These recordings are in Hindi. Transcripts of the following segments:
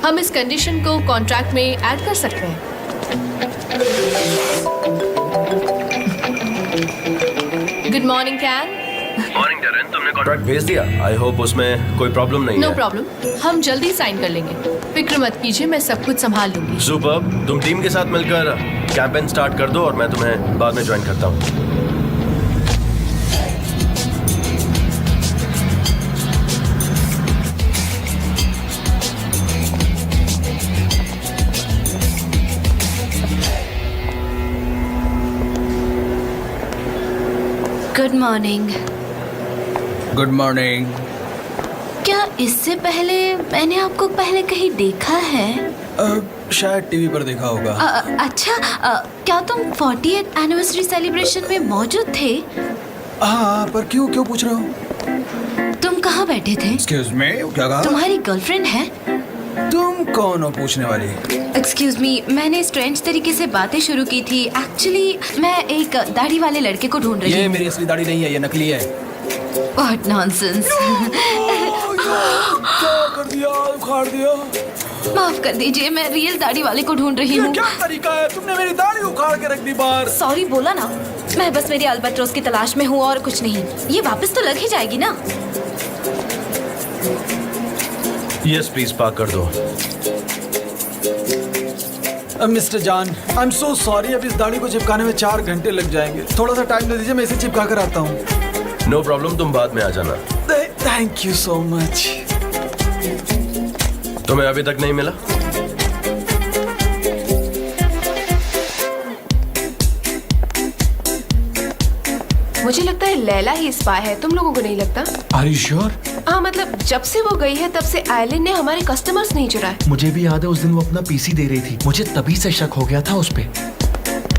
हम इस कंडीशन को कॉन्ट्रैक्ट में ऐड कर सकते हैं। Good morning can. Morning Darren, तुमने कॉन्ट्रैक्ट भेज दिया? आई होप उसमें कोई प्रॉब्लम नहीं है। नो प्रॉब्लम, हम जल्दी साइन कर लेंगे। फिक्र मत कीजिए, मैं सब कुछ संभाल लूंगी। सुपर्ब, तुम टीम के साथ मिलकर कैंपेन स्टार्ट कर दो और मैं तुम्हें बाद में ज्वाइन करता हूँ। Good morning. Good morning. क्या इससे पहले मैंने आपको पहले कहीं देखा है? शायद टीवी पर देखा होगा। अच्छा, क्या तुम 40th एनिवर्सरी सेलिब्रेशन में मौजूद थे? हाँ, पर क्यों पूछ रहे हो? तुम कहाँ बैठे थे? एक्सक्यूज मी, क्या कहा? तुम्हारी गर्लफ्रेंड है? तुम कौन हो पूछने वाली? एक्सक्यूज मी, मैंने स्ट्रेंज तरीके से बातें शुरू की थी। एक्चुअली मैं एक दाढ़ी वाले लड़के को ढूंढ रही हूँ। ये मेरी असली दाढ़ी नहीं है, ये नकली है। What nonsense! क्या कर दिया? उखाड़ दिया। माफ कर दीजिए, मैं रियल दाढ़ी वाले को ढूंढ रही ये हूँ। क्या तरीका है? तुमने मेरी दाढ़ी उखाड़ के रख दी बाहर। सॉरी बोला ना, मैं बस मेरी अल्बाट्रोस की तलाश में हूँ और कुछ नहीं। ये वापस तो लग ही जाएगी ना? यस प्लीज, पार्क कर दो। मिस्टर जान, आई एम सो सॉरी, अब इस दाढ़ी को चिपकाने में 4 घंटे लग जाएंगे। थोड़ा सा टाइम दे दीजिए, मैं इसे चिपका कर आता हूँ। नो प्रॉब्लम, तुम बाद में आ जाना। Thank you so much. तुम्हें अभी तक नहीं मिला? मुझे लगता है लैला ही स्पाई है, तुम लोगों को नहीं लगता? Are you sure? हाँ, मतलब जब से वो गई है तब से आयलिन ने हमारे कस्टमर्स नहीं चुराए। मुझे भी याद है उस दिन वो अपना पीसी दे रही थी, मुझे तभी से शक हो गया था उस पे।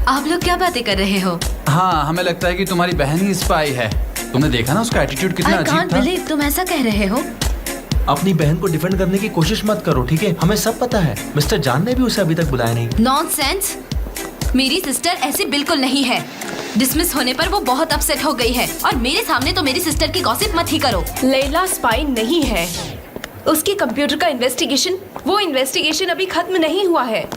आप लोग क्या बातें कर रहे हो? हाँ, हमें लगता है कि तुम्हारी बहन ही स्पाई है। तुमने देखा ना उसका एटीट्यूड कितना I अजीब can't था। believe तुम ऐसा कह रहे हो। अपनी बहन को डिफेंड करने की कोशिश मत करो, ठीक है? हमें सब पता है, मिस्टर जान ने भी उसे अभी तक बुलाया नहीं। नॉनसेंस! मेरी सिस्टर ऐसी बिल्कुल नहीं है। डिसमिस होने पर वो बहुत अपसेट हो गई है और मेरे सामने तो मेरी सिस्टर की गॉसिप मत ही करो। लैला स्पाई नहीं है। उसके कंप्यूटर का वो इन्वेस्टिगेशन अभी खत्म नहीं हुआ है,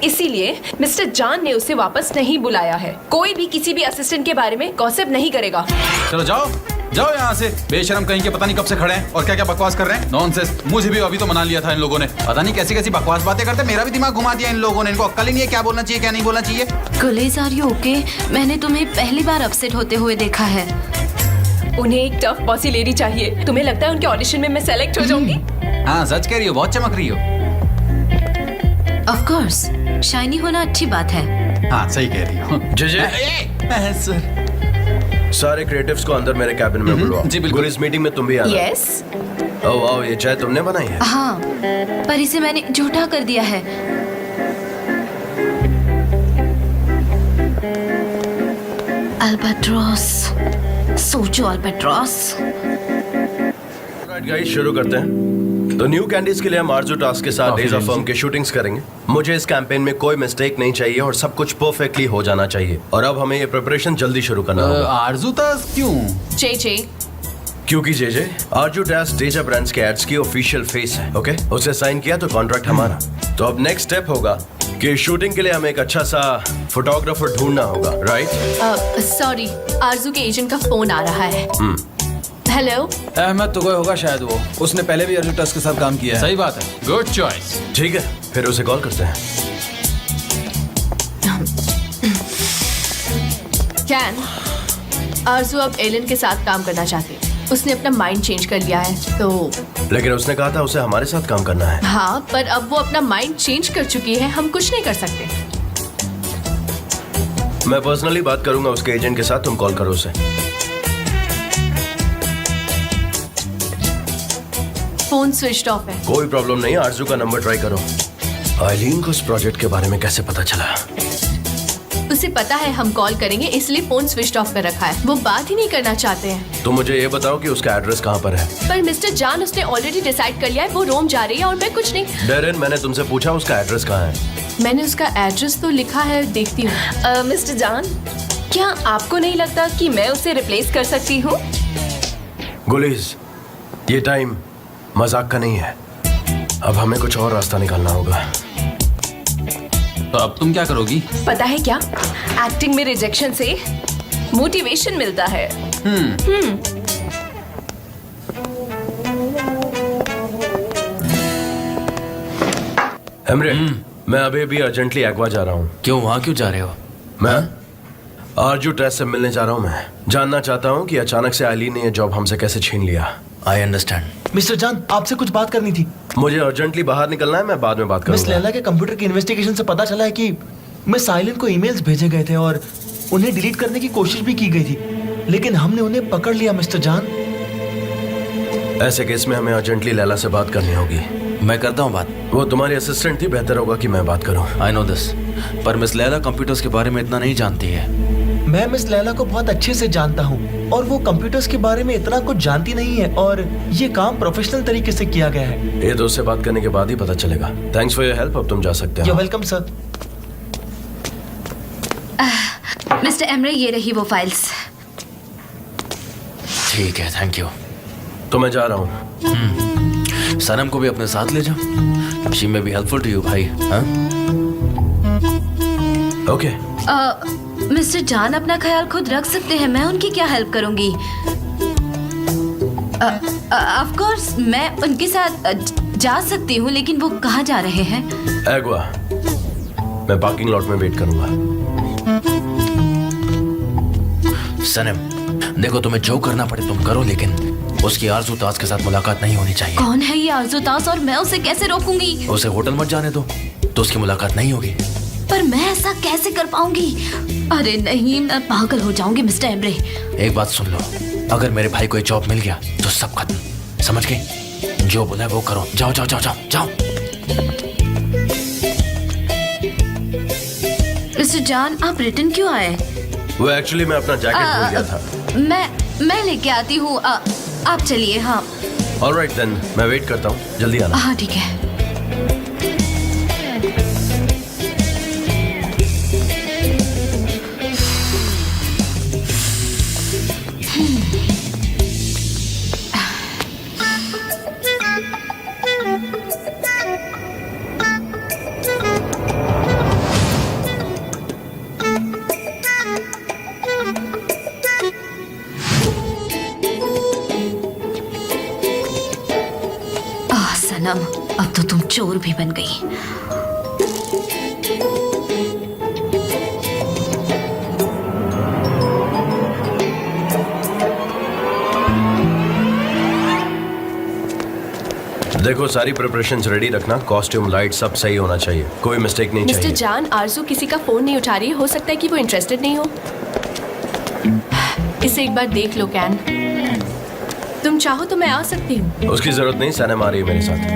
इसीलिए मिस्टर जान ने उसे वापस नहीं बुलाया है। कोई भी किसी भी असिस्टेंट के बारे में गॉसिप नहीं करेगा। चलो जाओ जाओ यहाँ से, बेशरम कहीं के, पता नहीं कब से खड़े हैं और क्या क्या बकवास कर रहे हैं। नॉनसेंस, मुझे भी अभी तो मना लिया था इन लोगों ने। पता नहीं कैसी कैसी बकवास बातें करते, मेरा भी दिमाग घुमा दिया इन लोगों ने। इनको अक्ल ही नहीं है क्या बोलना चाहिए क्या नहीं बोलना चाहिए। गुलेज, आर यू ओके? मैंने तुम्हें पहली बार अपसेट होते हुए देखा है। उन्हें एक टफ बॉसी लेडी चाहिए। तुम्हें लगता है उनके ऑडिशन में मैं सेलेक्ट हो जाऊंगी? हाँ, सच कह रही हो, बहुत चमक रही हो। ऑफ कोर्स, शाइनी होना अच्छी बात है। हाँ, सही कह रही हो। जय सर, सारे क्रिएटिव्स को अंदर मेरे कैबिन में बुलवाओ। जी बिल्कुल। इस मीटिंग में तुम भी आना। यस। ओह, ये चाय तुमने बनाई है? हाँ, पर इसे मैंने झूठा कर दिया है। अल्बाट्रोस, सोचो अल्बाट्रोस। गाइस, शुरू करते हैं। तो न्यू कैंडीज के लिए हम आरजू टास्क के साथ डेज ऑफ फर्म के शूटिंग्स करेंगे। मुझे इस कैंपेन में कोई मिस्टेक नहीं चाहिए और सब कुछ परफेक्टली हो जाना चाहिए। और अब हमें ये प्रिपरेशन जल्दी शुरू करना होगा। आरजू टास्क क्यों? जे क्योंकि जे आरजू टास्क डेजा ब्रांड्स के एड्स की ऑफिशियल फेस है। ओके, उसे साइन किया तो कॉन्ट्रैक्ट हमारा। तो अब नेक्स्ट स्टेप होगा कि शूटिंग के लिए हमें एक अच्छा सा फोटोग्राफर ढूंढना होगा, राइट? सॉरी, आरजू के एजेंट का फोन आ रहा है। हेलो। अहमद तो कोई होगा शायद, वो उसने पहले भी आरजू टास्क के साथ काम किया है। सही बात है, गुड चॉइस। ठीक है, फिर उसे कॉल करते हैं। कैन, आरजू अब एलन के साथ काम करना चाहती है। उसने अपना माइंड चेंज कर लिया है। तो लेकिन उसने कहा था उसे हमारे साथ काम करना है। हाँ, पर अब वो अपना माइंड चेंज कर चुकी है, हम कुछ नहीं कर सकते। मैं पर्सनली बात करूंगा उसके एजेंट के साथ, तुम कॉल करो उसे। फोन स्विच ऑफ है। कोई प्रॉब्लम नहीं, आरजू का नंबर ट्राई करो। आइलीन को इस प्रोजेक्ट के बारे में कैसे पता चला? उसे पता है हम कॉल करेंगे, इसलिए फोन स्विच ऑफ कर रखा है। वो बात ही नहीं करना चाहते हैं। तो मुझे ये बताओ कि उसका एड्रेस कहाँ पर है? पर मिस्टर जान, उसने ऑलरेडी डिसाइड कर लिया है, वो रोम जा रही है और मैं कुछ नहीं। डेरेन, मैंने तुमसे पूछा उसका एड्रेस कहाँ है? मैंने उसका एड्रेस तो लिखा है, देखती हूँ। मिस्टर जान, क्या आपको नहीं लगता कि मैं उसे रिप्लेस कर सकती हूँ? गुलीज, ये टाइम मजाक का नहीं है। अब हमें कुछ और रास्ता निकालना होगा। तो अब तुम क्या करोगी? पता है क्या, एक्टिंग में रिजेक्शन से मोटिवेशन मिलता है। एमरे, मैं अभी अभी अर्जेंटली एक्वा जा रहा हूँ। क्यों, वहाँ क्यों जा रहे हो? मैं आरजू टेस्ट से मिलने जा रहा हूँ। मैं जानना चाहता हूँ कि अचानक से आईलीन ने यह जॉब हमसे कैसे छीन लिया। I understand. मिस्टर जान, आपसे कुछ बात करनी थी। मुझे अर्जेंटली बाहर निकलना है, मैं बाद में बात मिस करूंगा। लैला के कंप्यूटर की इन्वेस्टिगेशन से पता चला है कि मिस आइलिन को ईमेल्स भेजे गए थे और उन्हें डिलीट करने की कोशिश भी की गई थी, लेकिन हमने उन्हें पकड़ लिया। मिस्टर जान, ऐसे केस में हमें अर्जेंटली लैला से बात करनी होगी। मैं करता हूँ बात। वो तुम्हारी असिस्टेंट थी, बेहतर होगा कि मैं बात करूं। आई नो दिस, पर मिस लैला कंप्यूटर्स के बारे में इतना नहीं जानती है। मैं मिस लैला को बहुत अच्छे से जानता हूँ और वो कंप्यूटर्स के बारे में इतना कुछ जानती नहीं है, और ये काम प्रोफेशनल तरीके से किया गया है। ये दोस्त से बात करने के बाद ही पता चलेगा। थैंक्स फॉर योर हेल्प, अब तुम जा सकते यू हो। Welcome sir. मिस्टर एमरे, ये रही वो फाइल्स। ठीक है, थैंक यू। तो मैं जा रहा हूँ। सनम को भी अपने साथ ले जाओ, she may be helpful to you भाई। हाँ, ओके। मिस्टर जान अपना ख्याल खुद रख सकते हैं, मैं उनकी क्या हेल्प करूंगी? ऑफ कोर्स मैं उनके साथ जा सकती हूँ, लेकिन वो कहाँ जा रहे हैं? एग्वा, मैं पार्किंग लॉट में वेट करूंगा। सनम देखो, तुम्हें जो करना पड़े तुम करो, लेकिन उसकी आरजू ताज के साथ मुलाकात नहीं होनी चाहिए। कौन है ये आरजू ताज और मैं उसे कैसे रोकूंगी? उसे होटल मत जाने दो, तो उसकी मुलाकात नहीं होगी। पर मैं ऐसा कैसे कर पाऊंगी? अरे नहीं, मैं पागल हो जाऊंगी। मिस्टर एमरे, एक बात सुन लो, अगर मेरे भाई को एक जॉब मिल गया तो सब खत्म, समझ गई? जो बोला है वो करो। जाओ जाओ जाओ जाओ जाओ। मिस्टर जान, आप रिटर्न क्यों आए? वो एक्चुअली मैं अपना जैकेट भूल गया था। मैं लेके आती हूँ, आप चलिए। हाँ ऑलराइट देन, मैं वेट करता हूँ, जल्दी आना। हाँ ठीक है। सनम, अब तो तुम चोर भी बन गई। देखो, सारी प्रिपरेशंस रेडी रखना, कॉस्ट्यूम, लाइट सब सही होना चाहिए, कोई मिस्टेक नहीं मिस्टर चाहिए। जान, आरजू किसी का फोन नहीं उठा रही है, हो सकता है कि वो इंटरेस्टेड नहीं हो। इसे एक बार देख लो कैन, तुम चाहो तो मैं आ सकती हूँ। उसकी जरूरत नहीं, सनम आ रही है मेरे साथ।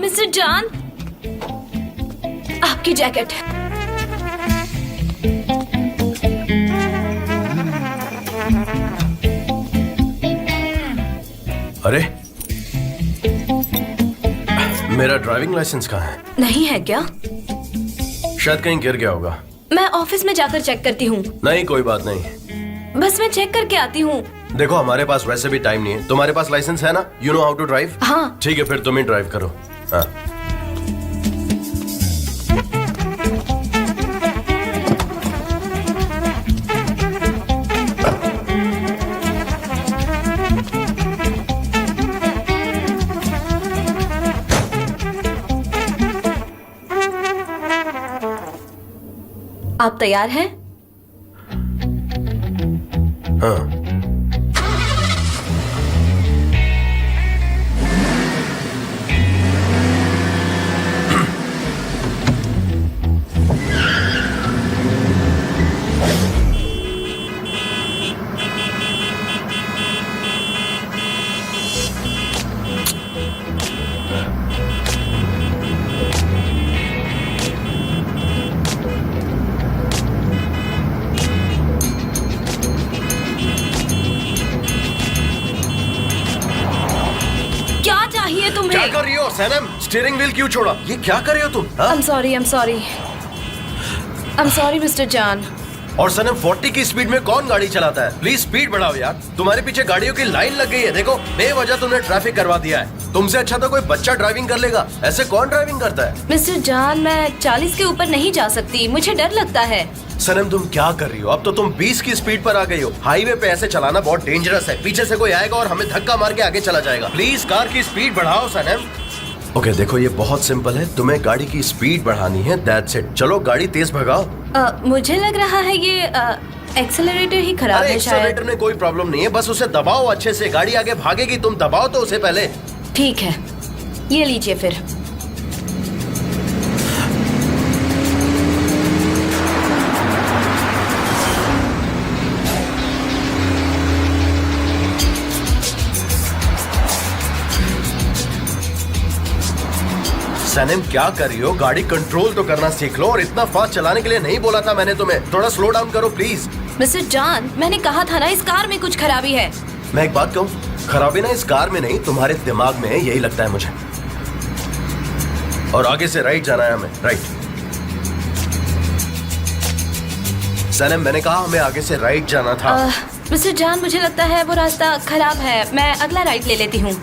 मिस्टर जान, आपकी जैकेट। अरे, मेरा ड्राइविंग लाइसेंस कहाँ है? नहीं है क्या? शायद कहीं गिर गया होगा। मैं ऑफिस में जाकर चेक करती हूँ। नहीं, कोई बात नहीं। बस मैं चेक करके आती हूँ। देखो, हमारे पास वैसे भी टाइम नहीं है। तुम्हारे पास लाइसेंस है ना? You know how to drive? हाँ। ठीक है, फिर तुम ही ड्राइव करो। हाँ। आप तैयार हैं? हाँ। क्या कर रही हो सनम? स्टीयरिंग व्हील क्यों छोड़ा? ये क्या कर रही हो तुम? हाँ? I'm sorry, Mr. Jan. और सनम 40 की स्पीड में कौन गाड़ी चलाता है? प्लीज स्पीड बढ़ाओ यार। तुम्हारे पीछे गाड़ियों की लाइन लग गई है, देखो बेवजह तुमने ट्रैफिक करवा दिया है। तुमसे अच्छा तो कोई बच्चा ड्राइविंग कर लेगा, ऐसे कौन ड्राइविंग करता है? मिस्टर जॉन, मैं 40 के ऊपर नहीं जा सकती, मुझे डर लगता है। सनम तुम क्या कर रही हो? अब तो तुम 20 की स्पीड पर आ गई हो। हाईवे पे ऐसे चलाना बहुत डेंजरस है, पीछे से कोई आएगा और हमें धक्का मार के आगे चला जाएगा। प्लीज कार की स्पीड बढ़ाओ सनम। ओके देखो ये बहुत सिंपल है, तुम्हें गाड़ी की स्पीड बढ़ानी है, दैट्स इट। चलो गाड़ी तेज भगाओ। मुझे लग रहा है ये एक्सेलरेटर ही खराब अरे है शायद। एक्सेलरेटर में कोई प्रॉब्लम नहीं है, बस उसे दबाओ अच्छे से, गाड़ी आगे भागेगी। तुम दबाओ तो उसे पहले। ठीक है, ये लीजिए फिर। सनम क्या कर रही हो? गाड़ी कंट्रोल तो करना सीख लो। और इतना फास्ट चलाने के लिए नहीं बोला था मैंने तुम्हें, थोड़ा स्लो डाउन करो प्लीज। मिस्टर जॉन, मैंने कहा था ना इस कार में कुछ खराबी है। मैं एक बात कहूँ, खराबी ना इस कार में नहीं, तुम्हारे दिमाग में है, यही लगता है मुझे। और आगे से राइट जाना है हमें, राइट। सनम मैंने कहा हमें आगे से राइट जाना था। मिस्टर जॉन, मुझे लगता है वो रास्ता खराब है, मैं अगला राइट ले लेती हूँ।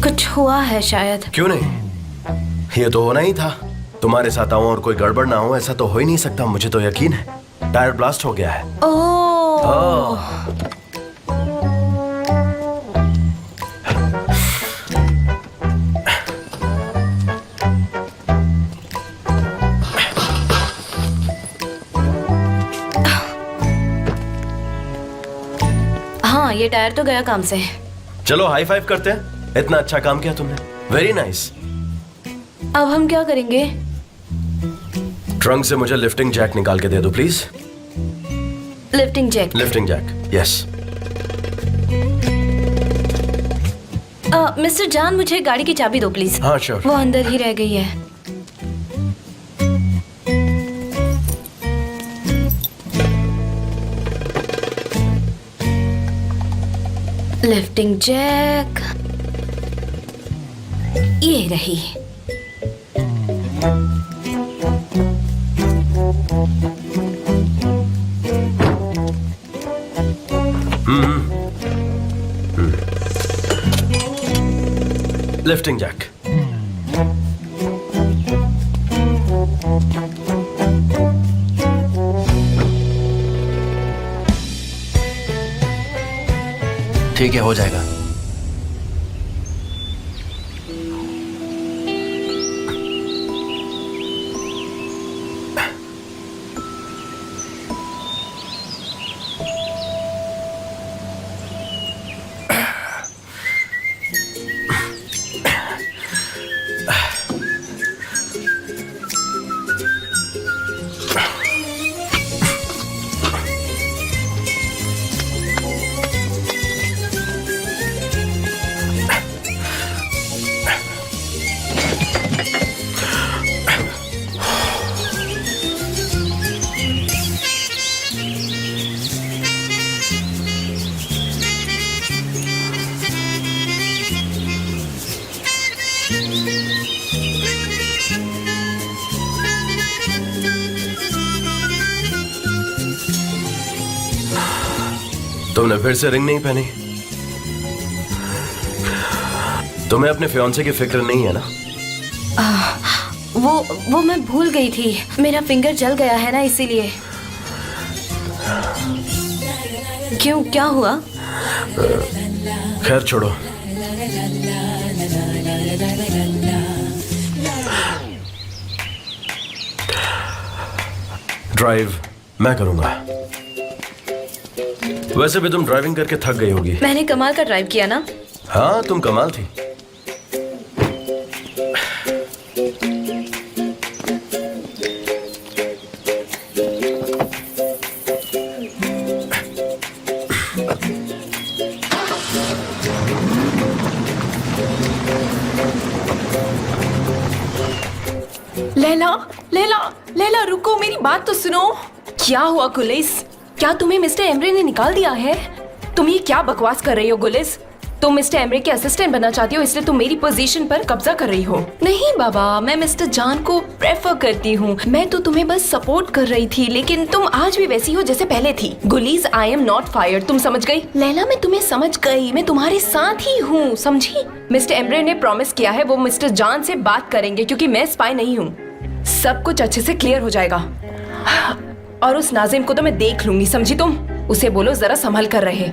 कुछ हुआ है शायद। क्यों नहीं, ये तो होना ही था। तुम्हारे साथ आऊं और कोई गड़बड़ ना हो, ऐसा तो हो ही नहीं सकता। मुझे तो यकीन है टायर ब्लास्ट हो गया है। ओह, हाँ ये टायर तो गया काम से। चलो हाई फाइव करते हैं, इतना अच्छा काम किया तुमने, वेरी नाइस। अब हम क्या करेंगे? ट्रंक से मुझे लिफ्टिंग जैक निकाल के दे दो please. Lifting jack? Lifting jack, yes. Mister John, मुझे गाड़ी की चाबी दो प्लीज। हाँ श्योर। वो अंदर ही रह गई है। लिफ्टिंग जैक ये रही। Lifting jack. ठीक है, हो जाएगा। तुमने फिर से रिंग नहीं पहनी? तुम्हें अपने फियांसे की फिक्र नहीं है ना? वो मैं भूल गई थी, मेरा फिंगर जल गया है ना इसीलिए। क्यों, क्या हुआ? खैर छोड़ो। ड्राइव मैं करूंगा। वैसे भी तुम ड्राइविंग करके थक गई होगी। मैंने कमाल का ड्राइव किया ना। हाँ तुम कमाल थी। लैला, लैला रुको, मेरी बात तो सुनो। क्या हुआ गुलिस? क्या तुम्हें मिस्टर एमरे ने निकाल दिया है? तुम ये क्या बकवास कर रही हो गुलिस? तुम मिस्टर एमरे के असिस्टेंट बनना चाहती हो, इसलिए तुम मेरी पोजीशन पर कब्जा कर रही हो। नहीं बाबा, मैं मिस्टर जान को प्रेफर करती हूँ। मैं तो तुम्हें बस सपोर्ट कर रही थी, लेकिन तुम आज भी वैसी हो जैसे पहले थी। गुलीज, आई एम नॉट फायर्ड, तुम समझ गई? लैला, मैं तुम्हें समझ गई, मैं तुम्हारे साथ ही हूँ, समझी? मिस्टर एमरे ने प्रॉमिस किया है वो मिस्टर जान से बात करेंगे, क्योंकि मैं स्पाई नहीं हूँ। सब कुछ अच्छे से क्लियर हो जाएगा। और उस नाजिम को तो मैं देख लूंगी, समझी तुम? उसे बोलो जरा संभल कर रहे।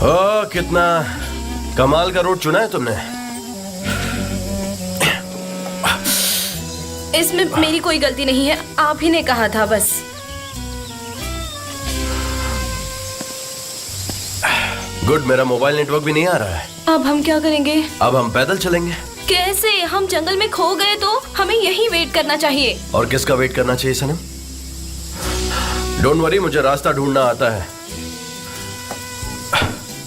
ओ, कितना कमाल का रूट चुना है तुमने। इसमें मेरी कोई गलती नहीं है, आप ही ने कहा था बस। गुड, मेरा मोबाइल नेटवर्क भी नहीं आ रहा है। अब हम क्या करेंगे? अब हम पैदल चलेंगे। कैसे? हम जंगल में खो गए तो हमें यहीं वेट करना चाहिए। और किसका वेट करना चाहिए सनम? डोंट वरी, मुझे रास्ता ढूंढना आता है।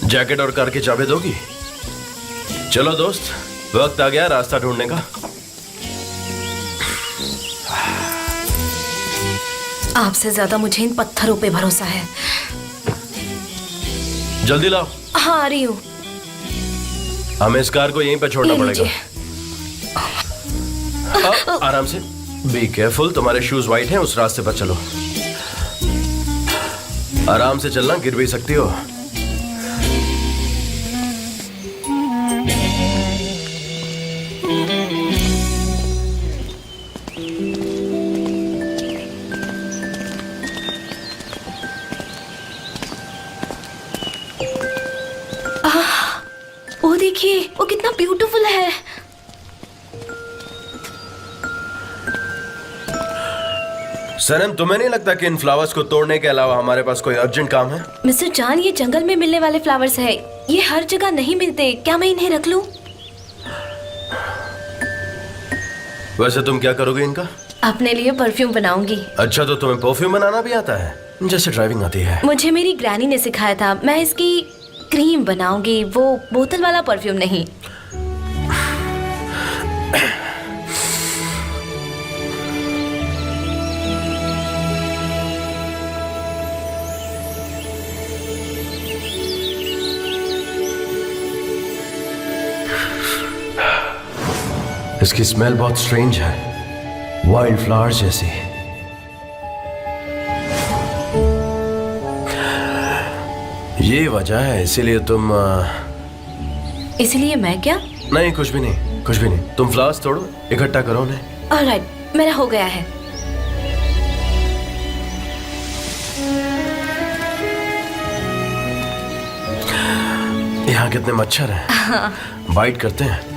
जैकेट और कार की चाबी दोगी? चलो दोस्त, वक्त आ गया रास्ता ढूंढने का। आपसे ज्यादा मुझे इन पत्थरों पे भरोसा है। जल्दी लाओ। हाँ, आ रही हूँ। हमें इस कार को यहीं पे छोड़ना ले पड़ेगा। आराम से, बी केयरफुल। तुम्हारे शूज वाइट हैं, उस रास्ते पर चलो। आराम से चलना, गिर भी सकती हो। वो देखिए, वो कितना ब्यूटीफुल है। सनम, तुम्हें नहीं लगता कि इन फ्लावर्स को तोड़ने के अलावा हमारे पास कोई अर्जेंट काम है? मिस्टर जान, ये जंगल में मिलने वाले फ्लावर्स है, ये हर जगह नहीं मिलते। क्या मैं इन्हें रख लूं? वैसे तुम क्या करोगे इनका? अपने लिए परफ्यूम बनाऊंगी। अच्छा, तो तुम्हें परफ्यूम बनाना भी आता है? जैसे ड्राइविंग आती है। मुझे मेरी ग्रैनी ने सिखाया था। मैं इसकी क्रीम बनाऊंगी, वो बोतल वाला परफ्यूम नहीं। इसकी स्मेल बहुत स्ट्रेंज है, वाइल्ड फ्लावर्स जैसी। ये वजह है, इसीलिए तुम इसलिए मैं क्या? नहीं, कुछ भी नहीं, कुछ भी नहीं। तुम फ्लावर्स तोड़ो, इकट्ठा करो उन्हें। ऑलराइट, मेरा हो गया है। यहाँ कितने मच्छर हैं, बाइट करते हैं।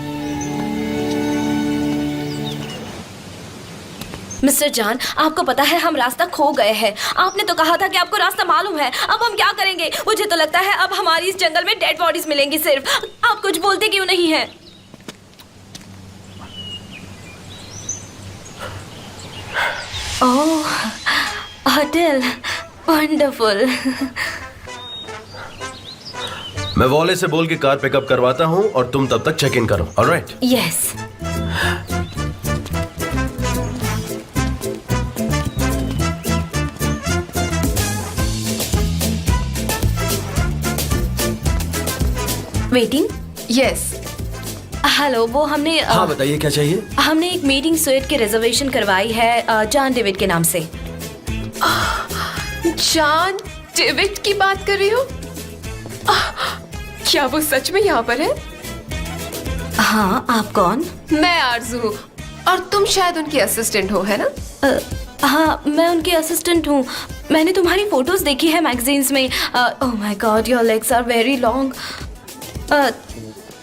मिस्टर जान, आपको पता है हम रास्ता खो गए हैं। आपने तो कहा था कि आपको रास्ता मालूम है। अब हम क्या करेंगे? मुझे तो लगता है अब हमारी इस जंगल में डेड बॉडीज मिलेंगी सिर्फ। आप कुछ बोलते क्यों नहीं हैं? ओह, होटल, वंडरफुल। मैं वॉले से बोल के कार पिकअप करवाता हूँ और तुम तब तक चेक इन करो। Alright? Yes. Waiting? Yes. Hello, वो हमने हाँ बताइए, क्या चाहिए? हमने एक मीटिंग स्वीट की रिजर्वेशन करवाई है जॉन डेविड के नाम से। जॉन डेविड की बात कर रही हो? क्या वो सच में यहाँ पर है? हाँ, आप कौन? मैं आरजू हूँ और तुम शायद उनकी असिस्टेंट हो, है ना? हाँ, मैं उनकी असिस्टेंट हूँ। मैंने तुम्हारी फोटोज देखी है मैगजीन्स में। Oh my God, your legs are very long.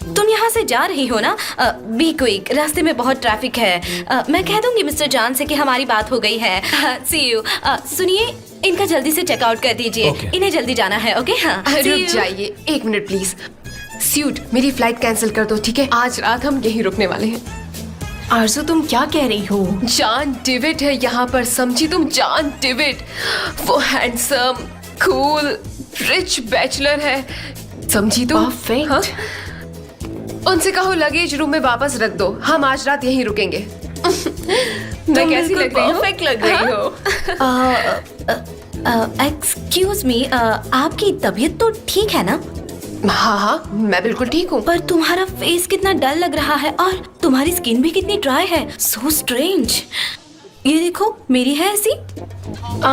तुम यहाँ से जा रही हो ना? बी क्विक, रास्ते में बहुत ट्रैफिक है। मैं कह दूंगी मिस्टर जॉन से कि हमारी बात हो गई है। सी यू। सुनिए, इनका जल्दी से चेकआउट कर दीजिए। Okay. इन्हें जल्दी जाना है। ओके हाँ, see रुक you. जाइए, 1 मिनट प्लीज। स्यूट, मेरी फ्लाइट कैंसिल कर दो, ठीक है? आज रात हम यहीं रुकने वाले हैं। आरजू, तुम क्या कह रही हो? जॉन डिविड है यहाँ पर, समझी तुम? जॉन डिविड, वो हैंडसम, कूल, रिच बैचलर है, समझी तुम? Perfect. हाँ? उनसे कहो लगेज रूम में वापस रख दो, हम आज रात यहीं रुकेंगे। मैं कैसी लग रही हूँ? परफेक्ट लग रही हो। एक्सक्यूज मी, आपकी तबीयत तो ठीक है ना? हाँ हाँ, मैं बिल्कुल ठीक हूँ। पर तुम्हारा फेस कितना डल लग रहा है और तुम्हारी स्किन भी कितनी ड्राई है। So strange. ये देखो, मेरी है ऐसी?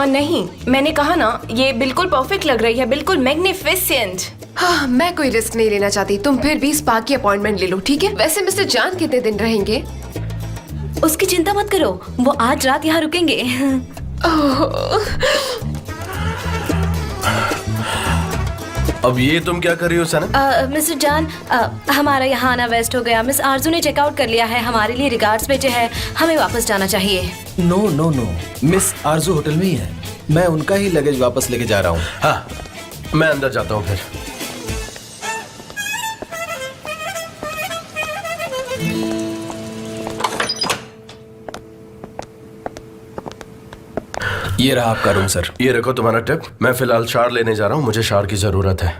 नहीं, मैंने कहा ना, ये बिल्कुल परफेक्ट लग रही है, बिल्कुल मैग्निफिसेंट। हाँ, मैं कोई रिस्क नहीं लेना चाहती, तुम फिर भी स्पा की अपॉइंटमेंट ले लो, ठीक है? वैसे मिस्टर जॉन कितने दिन रहेंगे? उसकी चिंता मत करो, वो आज रात यहाँ रुकेंगे। अब ये तुम क्या कर रही हो सनम? मिस्टर जॉन, हमारा यहाँ आना वेस्ट हो गया। मिस आरजू ने चेकआउट कर लिया है, हमारे लिए रिगार्ड्स भेजे हैं, हमें वापस जाना चाहिए। नो नो नो, मिस आरजू होटल में ही है। मैं उनका ही लगेज वापस लेके जा रहा हूँ। हाँ, मैं अंदर जाता हूँ फिर। ये रहा आपका रूम सर। ये रखो तुम्हारा टिप। मैं फिलहाल शार लेने जा रहा हूँ, मुझे शार की जरूरत है।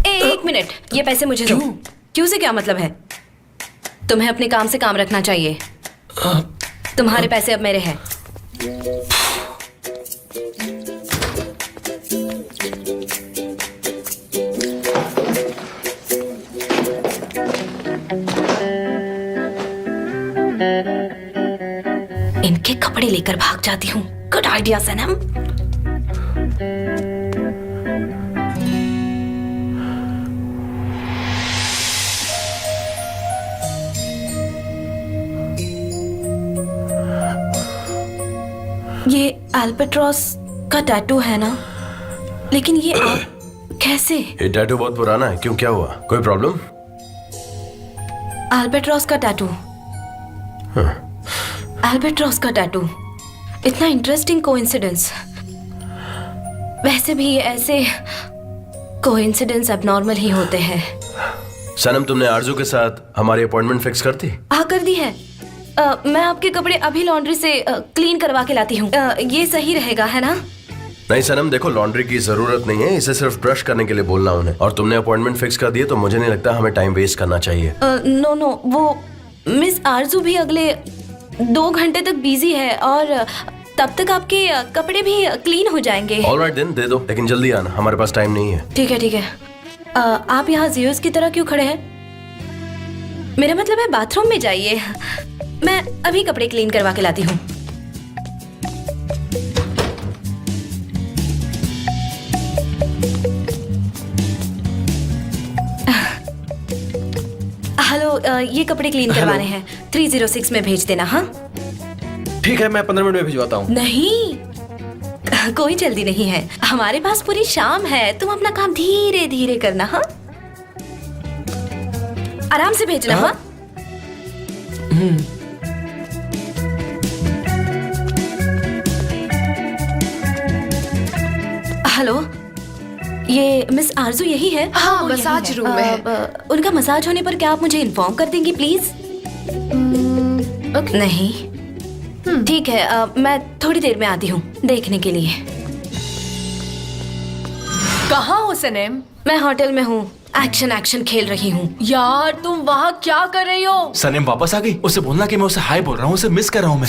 एक मिनट, ये पैसे मुझे दो। क्यों से क्या मतलब है? तुम्हें अपने काम से काम रखना चाहिए। तुम्हारे पैसे अब मेरे हैं। इनके कपड़े लेकर भाग जाती हूँ। गुड आइडिया सनम। ये अल्बाट्रॉस का टैटू है ना? लेकिन ये आप कैसे? ये टैटू बहुत पुराना है, क्यों, क्या हुआ? कोई प्रॉब्लम? अल्बाट्रॉस का टैटू। अल्बाट्रॉस का टैटू, इतना इंटरेस्टिंग कोइंसिडेंस। वैसे भी ऐसे कोइंसिडेंस एबनॉर्मल ही होते हैं। सनम, तुमने आरजू के साथ हमारी अपॉइंटमेंट फिक्स कर दी? हाँ, कर दी है। मैं आपके कपड़े अभी लॉन्ड्री से क्लीन करवा के लाती हूँ। ये सही रहेगा, है ना? नहीं सनम, देखो, लॉन्ड्री की जरूरत नहीं है, इसे सिर्फ ब्रश करने के लिए बोलना उन्हें। और तुमने अपॉइंटमेंट फिक्स कर दी है, तो मुझे नहीं लगता हमें टाइम वेस्ट करना चाहिए। नो नो, वो मिस आरजू भी अगले 2 घंटे तक बिजी है और तब तक आपके कपड़े भी क्लीन हो जाएंगे। ऑलराइट देन, दे दो, लेकिन जल्दी आना, हमारे पास टाइम नहीं है। ठीक है ठीक है। आप यहाँ जियोस की तरह क्यों खड़े हैं? मेरा मतलब है बाथरूम में जाइए, मैं अभी कपड़े क्लीन करवा के लाती हूँ। हेलो, ये कपड़े क्लीन करवाने हैं, 306 में भेज देना। हाँ ठीक है, मैं 15 मिनट में भिजवाता हूँ। नहीं, कोई जल्दी नहीं है, हमारे पास पूरी शाम है। तुम अपना काम धीरे धीरे करना। हाँ, आराम से भेजना। हाँ, हेलो, ये मिस आरजू यही है? हाँ, वो यही मसाज रूम में है। उनका मसाज होने पर क्या आप मुझे इन्फॉर्म कर देंगी प्लीज? नहीं, ठीक है, मैं थोड़ी देर में आती हूँ देखने के लिए। कहाँ हो सनम? मैं होटल में हूँ, एक्शन एक्शन खेल रही हूँ। यार, तुम वहाँ क्या कर रही हो? सनम वापस आ गई। उसे बोलना कि मैं उसे हाय बोल रहा हूँ, उसे मिस कर रहा हूँ मैं।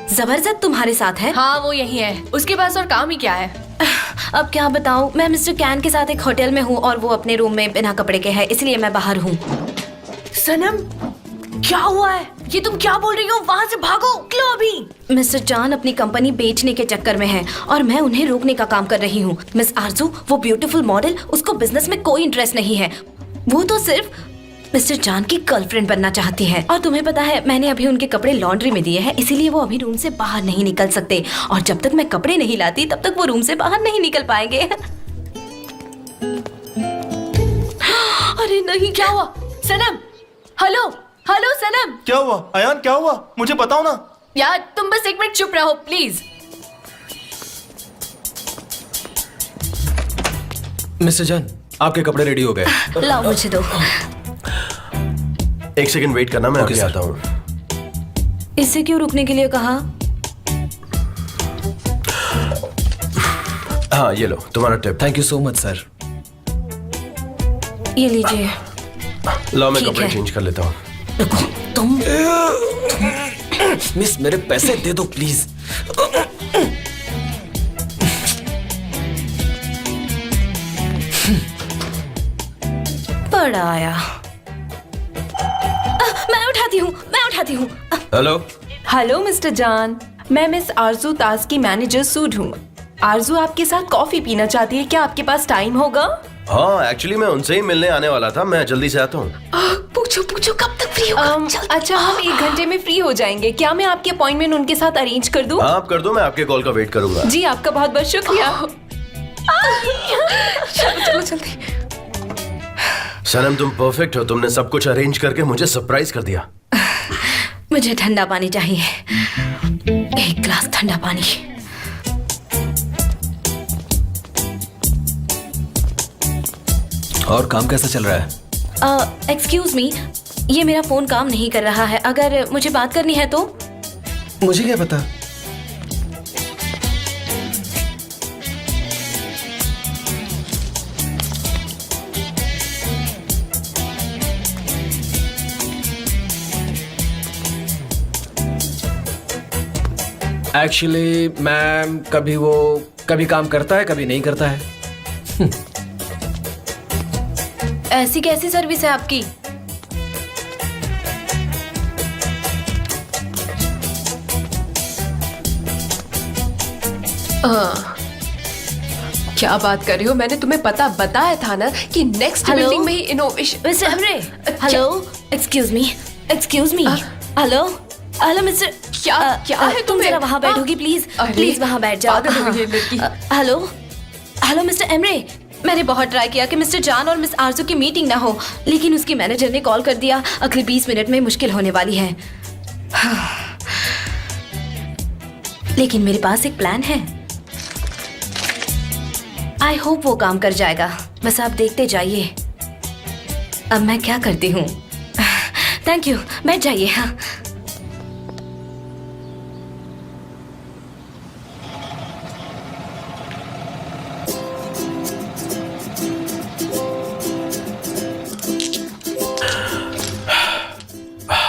जबरदस्त तुम्हारे साथ है? हाँ, वो यही है, उसके पास और काम ही क्या है? अब क्या बताऊँ, मैं मिस्टर कैन के साथ एक होटल में हूँ और वो अपने रूम में बिना कपड़े के है, इसलिए मैं बाहर हूँ। सनम, क्या हुआ है? ये तुम क्या बोल रही हो? वहाँ से भागो, निकलो अभी। मिस्टर जॉन अपनी कंपनी बेचने के चक्कर में है और मैं उन्हें रोकने का काम कर रही हूँ। मिस आरजू, वो ब्यूटीफुल मॉडल, उसको बिजनेस में कोई इंटरेस्ट नहीं है। वो तो सिर्फ मिस्टर जॉन की गर्लफ्रेंड बनना चाहती है। और तुम्हें पता है, मैंने अभी उनके कपड़े लॉन्ड्री में दिए हैं, इसीलिए वो अभी रूम से बाहर नहीं निकल सकते। और जब तक मैं कपड़े नहीं लाती, तब तक वो रूम से बाहर नहीं निकल पाएंगे। अरे नहीं, क्या हुआ सनम? हेलो हेलो सनम। क्या हुआ अयान, क्या हुआ मुझे बताओ ना। यार तुम बस 1 मिनट चुप रहो प्लीज। मिस्टर जान, आपके कपड़े रेडी हो गए। लाओ मुझे दो। 1 सेकंड वेट करना, मैं अभी आता हूँ। इससे क्यों रुकने के लिए कहा? हाँ ये लो तुम्हारा tip. Thank you so much sir. ये लीजिए। लो मैं ठीक कपड़े है। चेंज कर लेता हूँ। रुको, तुम मिस मेरे पैसे दे दो प्लीज। बड़ा आया। मैं उठाती हूँ। हेलो। हेलो मिस्टर जान, मैं मिस आरजू ताज की मैनेजर सूड हूँ। आरजू आपके साथ कॉफी पीना चाहती है, क्या आपके पास टाइम होगा? हाँ एक्चुअली मैं उनसे ही मिलने आने वाला था, मैं जल्दी से आता हूँ। पूछो कब तक फ्री होगा? अच्छा, हम 1 घंटे में फ्री हो जाएंगे। क्या मैं आपकी अपॉइंटमेंट उनके साथ अरेंज कर दूं? आप कर दो, मैं आपके कॉल का वेट करूंगा। जी आपका बहुत बहुत शुक्रिया। चलो जल्दी। सनम तुम परफेक्ट हो, तुमने सब कुछ अरेंज करके मुझे सरप्राइज कर दिया। मुझे ठंडा पानी चाहिए, 1 ग्लास ठंडा पानी। और काम कैसा चल रहा है? एक्सक्यूज मी, ये मेरा फोन काम नहीं कर रहा है। अगर मुझे बात करनी है तो? मुझे क्या पता। एक्चुअली मैम, कभी काम करता है, कभी नहीं करता है। ऐसी कैसी सर्विस है आपकी? क्या बात कर रहे हो? मैंने तुम्हें पता बताया था ना कि नेक्स्ट हेलो? मीटिंग में ही innovation. Mister Emre, hello, excuse me, hello mister. क्या है तुम तुम्हें? जरा वहाँ बैठोगी प्लीज? अरे, प्लीज वहाँ बैठ जाओ। पागल हो गई ये लड़की। हेलो मिस्टर एमरे, मैंने बहुत ट्राई किया कि मिस्टर जान और मिस आरजू की मीटिंग ना हो, लेकिन उसकी मैनेजर ने कॉल कर दिया। अगले 20 मिनट में मुश्किल होने वाली है। लेकिन मेरे पास एक प्लान है। आई होप वो काम कर जाएगा, बस आप देखते जाइए। अब मैं क्या करती हूँ। थैंक यू, बैठ जाइए। हाँ,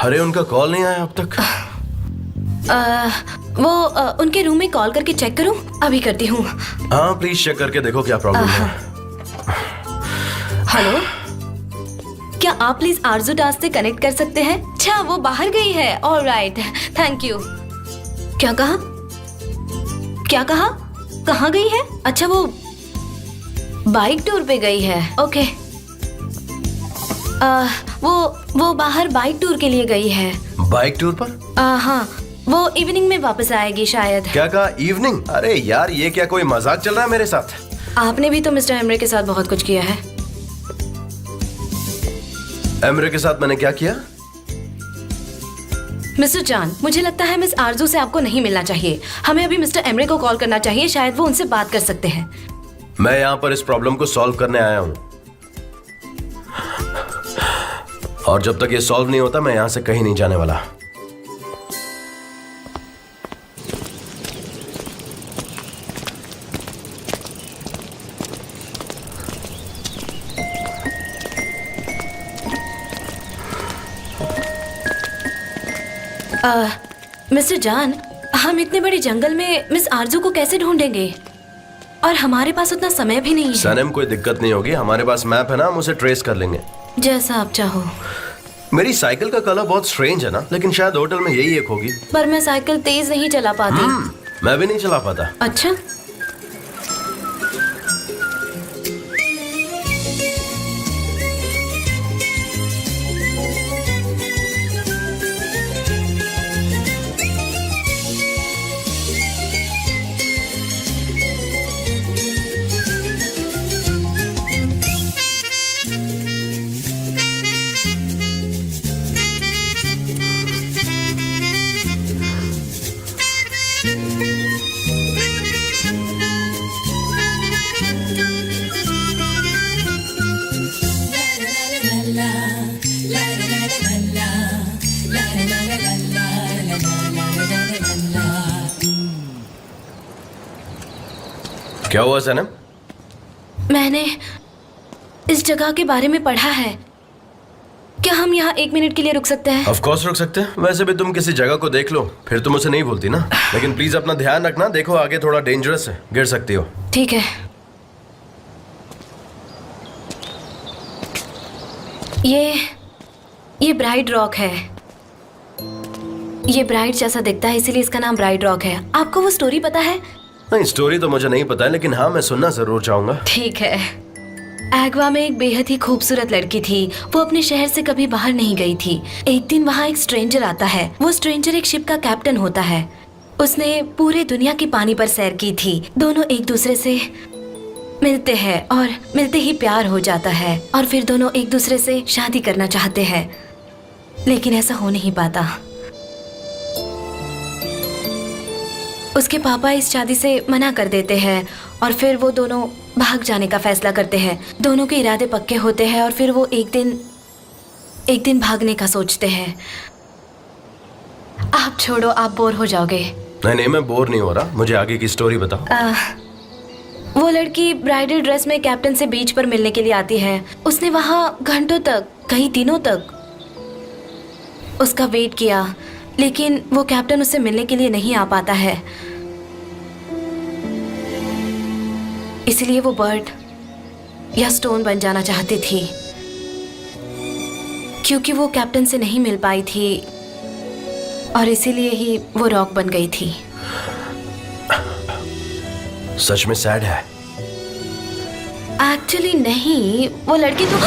अरे उनका कॉल नहीं आया अब तक। उनके रूम में कॉल करके चेक करूं? अभी करती हूँ। हाँ प्लीज चेक करके देखो क्या प्रॉब्लम है। हेलो, क्या आप प्लीज आरजू दास से कनेक्ट कर सकते हैं? अच्छा, वो बाहर गई है। Alright, thank you. क्या कहा? कहाँ गई है? अच्छा, वो बाइक टूर पे गई है। ओके। वो बाहर बाइक टूर के लिए गई है। बाइक टूर पर? हाँ, वो इवनिंग में वापस आएगी शायद। क्या कहा, इवनिंग? अरे यार ये क्या कोई मजाक चल रहा है मेरे साथ? आपने भी तो मिस्टर एमरे के साथ बहुत कुछ किया है। एमरे के साथ मैंने क्या किया? मिस्टर जान, मुझे लगता है मिस आरजू से आपको नहीं मिलना चाहिए। हमें अभी मिस्टर एमरे को कॉल करना चाहिए, शायद वो उनसे बात कर सकते हैं। मैं यहाँ पर इस प्रॉब्लम को सॉल्व करने आया हूँ, और जब तक ये सॉल्व नहीं होता मैं यहाँ से कहीं नहीं जाने वाला। मिस्टर जान, हम इतने बड़े जंगल में मिस आरजू को कैसे ढूंढेंगे? और हमारे पास उतना समय भी नहीं है। सनम कोई दिक्कत नहीं होगी, हमारे पास मैप है ना, हम उसे ट्रेस कर लेंगे। जैसा आप चाहो। मेरी साइकिल का कलर बहुत स्ट्रेंज है ना, लेकिन शायद होटल में यही एक होगी। पर मैं साइकिल तेज नहीं चला पाती। मैं भी नहीं चला पाता। अच्छा, क्या हुआ सनम? मैंने इस जगह के बारे में पढ़ा है। क्या हम यहाँ 1 मिनट के लिए रुक सकते हैं? ऑफ कोर्स रुक सकते हैं। वैसे भी तुम किसी जगह को देख लो, फिर तुम उसे नहीं भूलती ना। लेकिन प्लीज अपना ध्यान रखना, देखो आगे थोड़ा डेंजरस है, गिर सकती हो। ठीक है। ये ब्राइड रॉक है। ये ब्राइड जैसा दिखता है, इसीलिए इसका नाम ब्राइड रॉक है। आपको वो स्टोरी पता है? नहीं, स्टोरी तो मुझे नहीं पता है, लेकिन हाँ मैं सुनना जरूर चाहूंगा। ठीक है। एग्वा में एक बेहद ही खूबसूरत लड़की थी। वो अपने शहर से कभी बाहर नहीं गई थी। एक दिन वहाँ एक स्ट्रेंजर आता है। वो स्ट्रेंजर एक शिप का कैप्टन होता है। उसने पूरे दुनिया के पानी पर सैर की थी। दोनों एक दूसरे से मिलते हैं और मिलते ही प्यार हो जाता है और फिर दोनों एक दूसरे से शादी करना चाहते हैं, लेकिन ऐसा हो नहीं पाता। उसके पापा इस शादी से मना कर देते हैं और फिर वो दोनों भाग जाने का फैसला करते हैं। दोनों के इरादे पक्के होते हैं और फिर वो एक दिन भागने का सोचते हैं। आप छोड़ो, आप बोर हो जाओगे। नहीं, मैं बोर नहीं हो रहा, मुझे आगे की स्टोरी बताओ। वो लड़की ब्राइडल ड्रेस में कैप्टन से बीच पर मिलने के लिए आती है। उसने वहाँ घंटों तक, कई दिनों तक उसका वेट किया, लेकिन वो कैप्टन उससे मिलने के लिए नहीं आ पाता है। इसलिए वो बर्ड या स्टोन बन जाना चाहती थी, क्योंकि वो कैप्टन से नहीं मिल पाई थी और इसीलिए ही वो रॉक बन गई थी। सच में सैड है। एक्चुअली नहीं, वो लड़की तो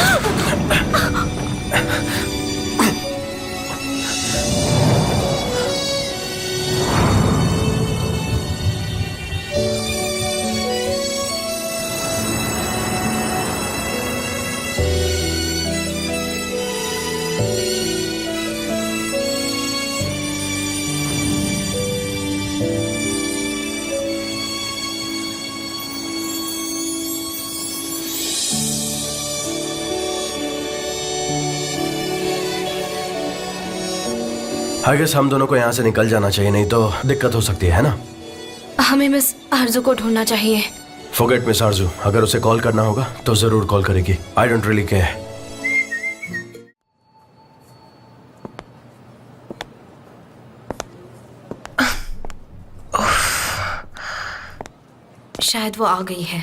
आई गेस हम दोनों को यहाँ से निकल जाना चाहिए, नहीं तो दिक्कत हो सकती है ना? हमें मिस आरजू को ढूंढना चाहिए। फॉरगेट मिस आरजू, अगर उसे कॉल करना होगा तो जरूर कॉल करेगी। I don't really care. शायद वो आ गई है।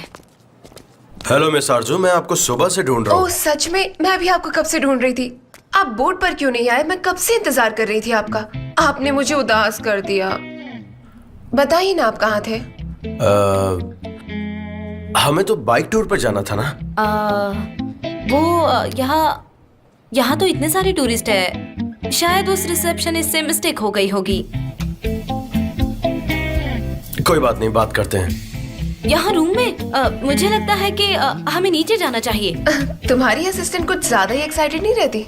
हेलो मिस आरजू, मैं आपको सुबह से ढूंढ रहा हूँ। ओह सच में? मैं भी आपको कब से ढूंढ रही थी। आप बोर्ड पर क्यों नहीं आए? मैं कब से इंतजार कर रही थी आपका। आपने मुझे उदास कर दिया। बताइए ना, आप कहाँ थे? हमें तो बाइक टूर पर जाना था ना। यहाँ तो इतने सारे टूरिस्ट है, शायद उस रिसेप्शनिस्ट से मिस्टेक हो गई होगी। कोई बात नहीं, बात करते हैं। यहाँ रूम में मुझे लगता है कि हमें नीचे जाना चाहिए। तुम्हारी असिस्टेंट कुछ ज्यादा ही एक्साइटेड नहीं रहती?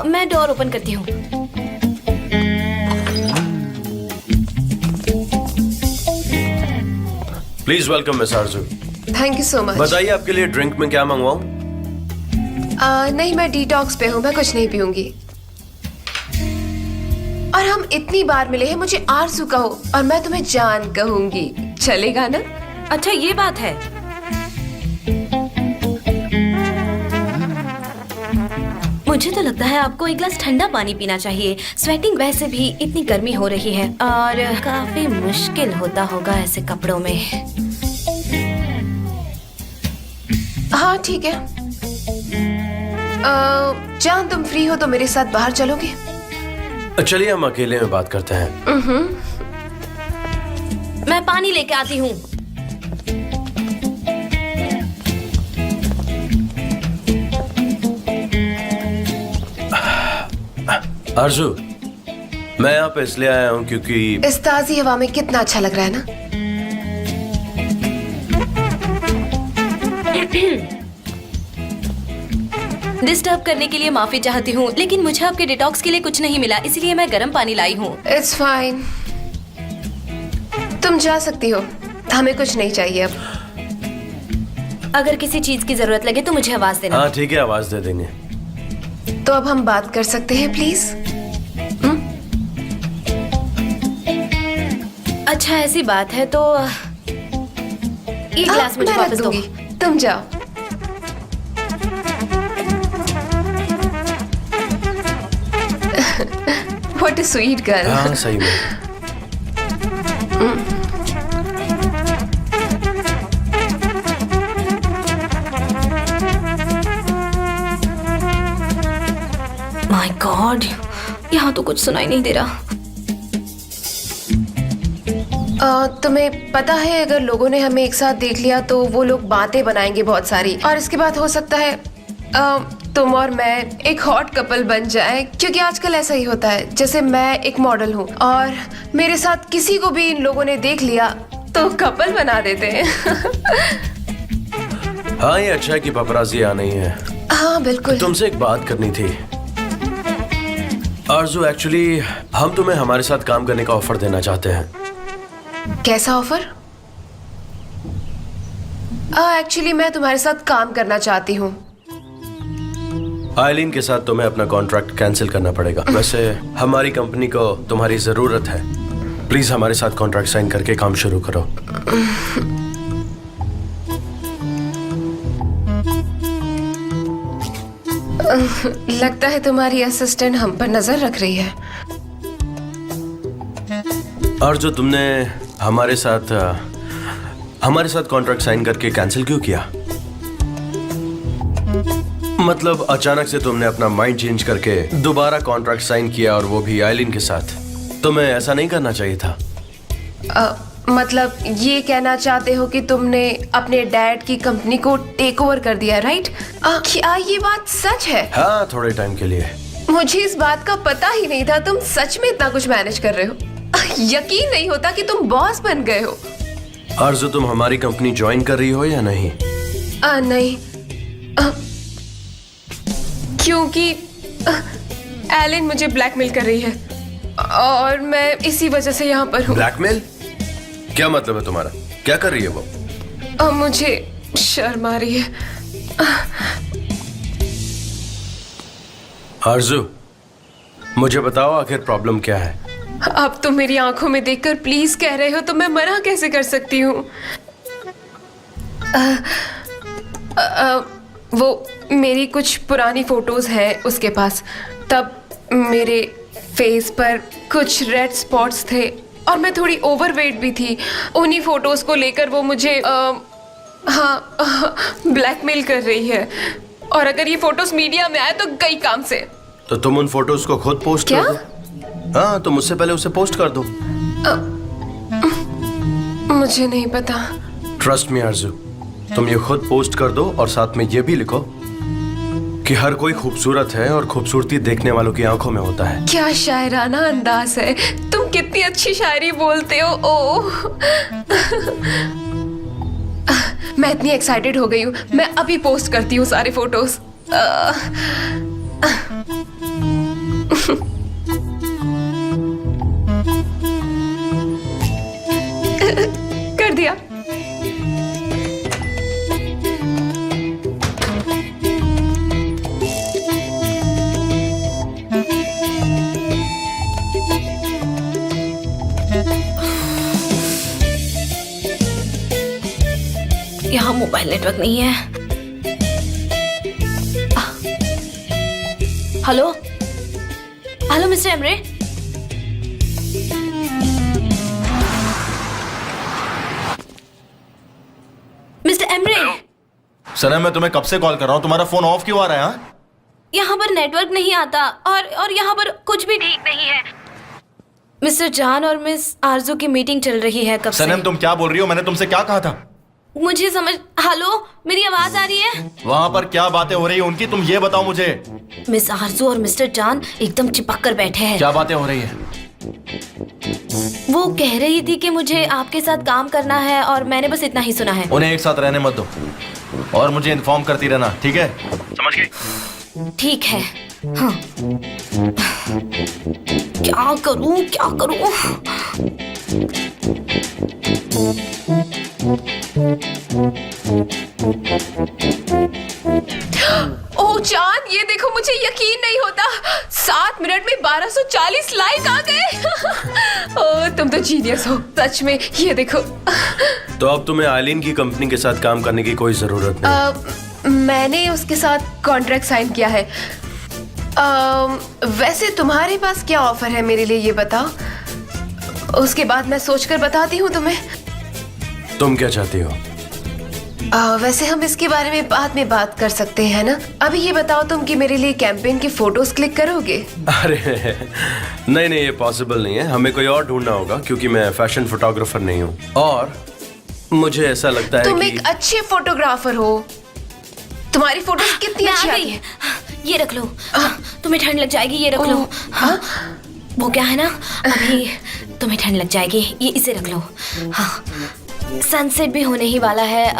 मैं डोर ओपन करती हूँ। Please welcome miss Aarzoo. Thank you so much. बताइए आपके लिए ड्रिंक में क्या मंगवाऊं? नहीं, मैं डिटॉक्स पे हूँ, मैं कुछ नहीं पीऊंगी। और हम इतनी बार मिले हैं, मुझे आरजू कहो और मैं तुम्हें जान कहूंगी। चलेगा ना? अच्छा, ये बात है। मुझे तो लगता है आपको एक गिलास ठंडा पानी पीना चाहिए। स्वेटिंग वैसे भी इतनी गर्मी हो रही है और काफी मुश्किल होता होगा ऐसे कपड़ों में। हाँ ठीक है। जान, तुम फ्री हो तो मेरे साथ बाहर चलोगे? चलिए हम अकेले में बात करते हैं। मैं पानी लेके आती हूँ। आरजू, मैं यहाँ पे इसलिए आया हूँ क्योंकि इस ताजी हवा में कितना अच्छा लग रहा है ना। डिस्टर्ब करने के लिए माफी चाहती हूँ, लेकिन मुझे आपके डिटॉक्स के लिए कुछ नहीं मिला, इसलिए मैं गर्म पानी लाई हूँ। इट्स फाइन, तुम जा सकती हो, हमें कुछ नहीं चाहिए अब। अगर किसी चीज की जरूरत लगे तो मुझे आवाज देना। हाँ ठीक है, आवाज दे देंगे। तो अब हम बात कर सकते हैं प्लीज? अच्छा ऐसी बात है तो ये ग्लास मुझे मैं रख वापस दो। दूंगी, तुम जाओ। What a sweet girl. हाँ सही में। माय गॉड, यहाँ तो कुछ सुनाई नहीं दे रहा। तुम्हें पता है अगर लोगों ने हमें एक साथ देख लिया तो वो लोग बातें बनाएंगे बहुत सारी, और इसके बाद हो सकता है तुम और मैं एक हॉट कपल बन जाए, क्योंकि आजकल ऐसा ही होता है। जैसे मैं एक मॉडल हूँ और मेरे साथ किसी को भी इन लोगों ने देख लिया तो कपल बना देते हैं। हाँ ये अच्छा है कि पपराजी आ नहीं है। हाँ बिल्कुल। तुमसे एक बात करनी थी आरजू। एक्चुअली हम तुम्हें हमारे साथ काम करने का ऑफर देना चाहते हैं। कैसा ऑफर? एक्चुअली मैं तुम्हारे साथ काम करना चाहती हूँ। आइलिन के साथ तुम्हें अपना कॉन्ट्रैक्ट कैंसिल करना पड़ेगा। वैसे हमारी कंपनी को तुम्हारी जरूरत है। प्लीज हमारे साथ कॉन्ट्रैक्ट साइन करके काम शुरू करो। लगता है तुम्हारी असिस्टेंट हम पर नजर रख रही है। और जो तुमने हमारे साथ कॉन्ट्रैक्ट साइन करके कैंसिल क्यों किया? मतलब अचानक से तुमने अपना माइंड चेंज करके दोबारा कॉन्ट्रैक्ट साइन किया, और वो भी आइलिन के साथ। तुम्हें ऐसा नहीं करना चाहिए था। मतलब ये कहना चाहते हो कि तुमने अपने डैड की कंपनी को टेक ओवर कर दिया, राइट? क्या ये बात सच है? हाँ थोड़े टाइम के लिए। मुझे इस बात का पता ही नहीं था। तुम सच में इतना कुछ मैनेज कर रहे हो। यकीन नहीं होता कि तुम बॉस बन गए हो। आरज़ू तुम हमारी कंपनी ज्वाइन कर रही हो या नहीं? नहीं, क्योंकि एलिन मुझे ब्लैकमेल कर रही है और मैं इसी वजह से यहाँ पर हूँ। ब्लैकमेल? क्या मतलब है तुम्हारा? क्या कर रही है वो? मुझे शर्म आ रही है। आरज़ू मुझे बताओ आखिर प्रॉब्लम क्या है? अब तो मेरी आंखों में देखकर प्लीज कह रहे हो तो मैं मना कैसे कर सकती हूँ? वो मेरी कुछ पुरानी फोटोज हैं उसके पास। तब मेरे फेस पर कुछ रेड स्पॉट्स थे और मैं थोड़ी ओवरवेट भी थी। उन्हीं फोटोज को लेकर वो मुझे ब्लैकमेल कर रही है, और अगर ये फोटोज मीडिया में आए तो गई काम से। तो तुम उन फोटोज को खुद पोस्ट कर दो। हाँ तो मुझसे पहले उसे पोस्ट कर दो। मुझे नहीं पता। ट्रस्ट मी आरज़ू, तुम ये खुद पोस्ट कर दो और साथ में ये भी लिखो कि हर कोई खूबसूरत है और खूबसूरती देखने वालों की आंखों में होता है। क्या शायराना अंदाज है। तुम कितनी अच्छी शायरी बोलते हो। ओह मैं इतनी एक्साइटेड हो गई हूँ। मैं अभी पोस्ट करती हूँ सारे फोटोज। कर दिया। यहाँ मोबाइल नेटवर्क नहीं है। Hello hello mister Emre. Mister Emre. Sanem मैं तुम्हें कब से कॉल कर रहा हूँ, तुम्हारा फोन ऑफ क्यों आ रहा है? हाँ यहाँ पर नेटवर्क नहीं आता और यहाँ पर कुछ भी ठीक नहीं है। मिस्टर जान और मिस आरजू की मीटिंग चल रही है कब से। सनम तुम क्या बोल रही हो? मैंने तुमसे क्या कहा था? मुझे समझ। हेलो मेरी आवाज आ रही है? वहाँ पर क्या बातें हो रही है उनकी, तुम ये बताओ मुझे। मिस आरजू और मिस्टर जान एकदम चिपक कर बैठे हैं। क्या बातें हो रही है? वो कह रही थी कि मुझे आपके साथ काम करना है और मैंने बस इतना ही सुना है। उन्हें एक साथ रहने मत दो और मुझे इन्फॉर्म करती रहना, ठीक है? समझ गई? ठीक है। हाँ। क्या करूं क्या करूं? ओ ओ चांद, ये देखो, मुझे यकीन नहीं होता, 7 मिनट में 1240 लाइक आ गए। ओ तुम तो जीनियस हो सच में, ये देखो। तो अब तुम्हें आइलिन की कंपनी के साथ काम करने की कोई जरूरत नहीं। मैंने उसके साथ कॉन्ट्रैक्ट साइन किया है। वैसे तुम्हारे पास क्या ऑफर है मेरे लिए, ये बताओ, उसके बाद मैं सोचकर बताती हूँ तुम्हें। तुम क्या चाहती हो? वैसे हम इसके बारे में बाद में बात कर सकते हैं ना। अभी ये बताओ तुम कि मेरे लिए कैंपेन की फोटोज क्लिक करोगे? अरे नहीं नहीं, ये पॉसिबल नहीं है, हमें कोई और ढूंढना होगा क्योंकि मैं फैशन फोटोग्राफर नहीं हूँ। और मुझे ऐसा लगता है तुम कि एक अच्छे फोटोग्राफर हो, तुम्हारी फोटोज कितनी मैं आ अच्छी गई। आती है। ये रख लो, तुम्हें ठंड लग जाएगी, ये रख लो। हाँ, वो क्या है ना, अभी तुम्हें ठंड लग जाएगी, ये इसे रख लो। हाँ, सनसेट भी होने ही वाला है।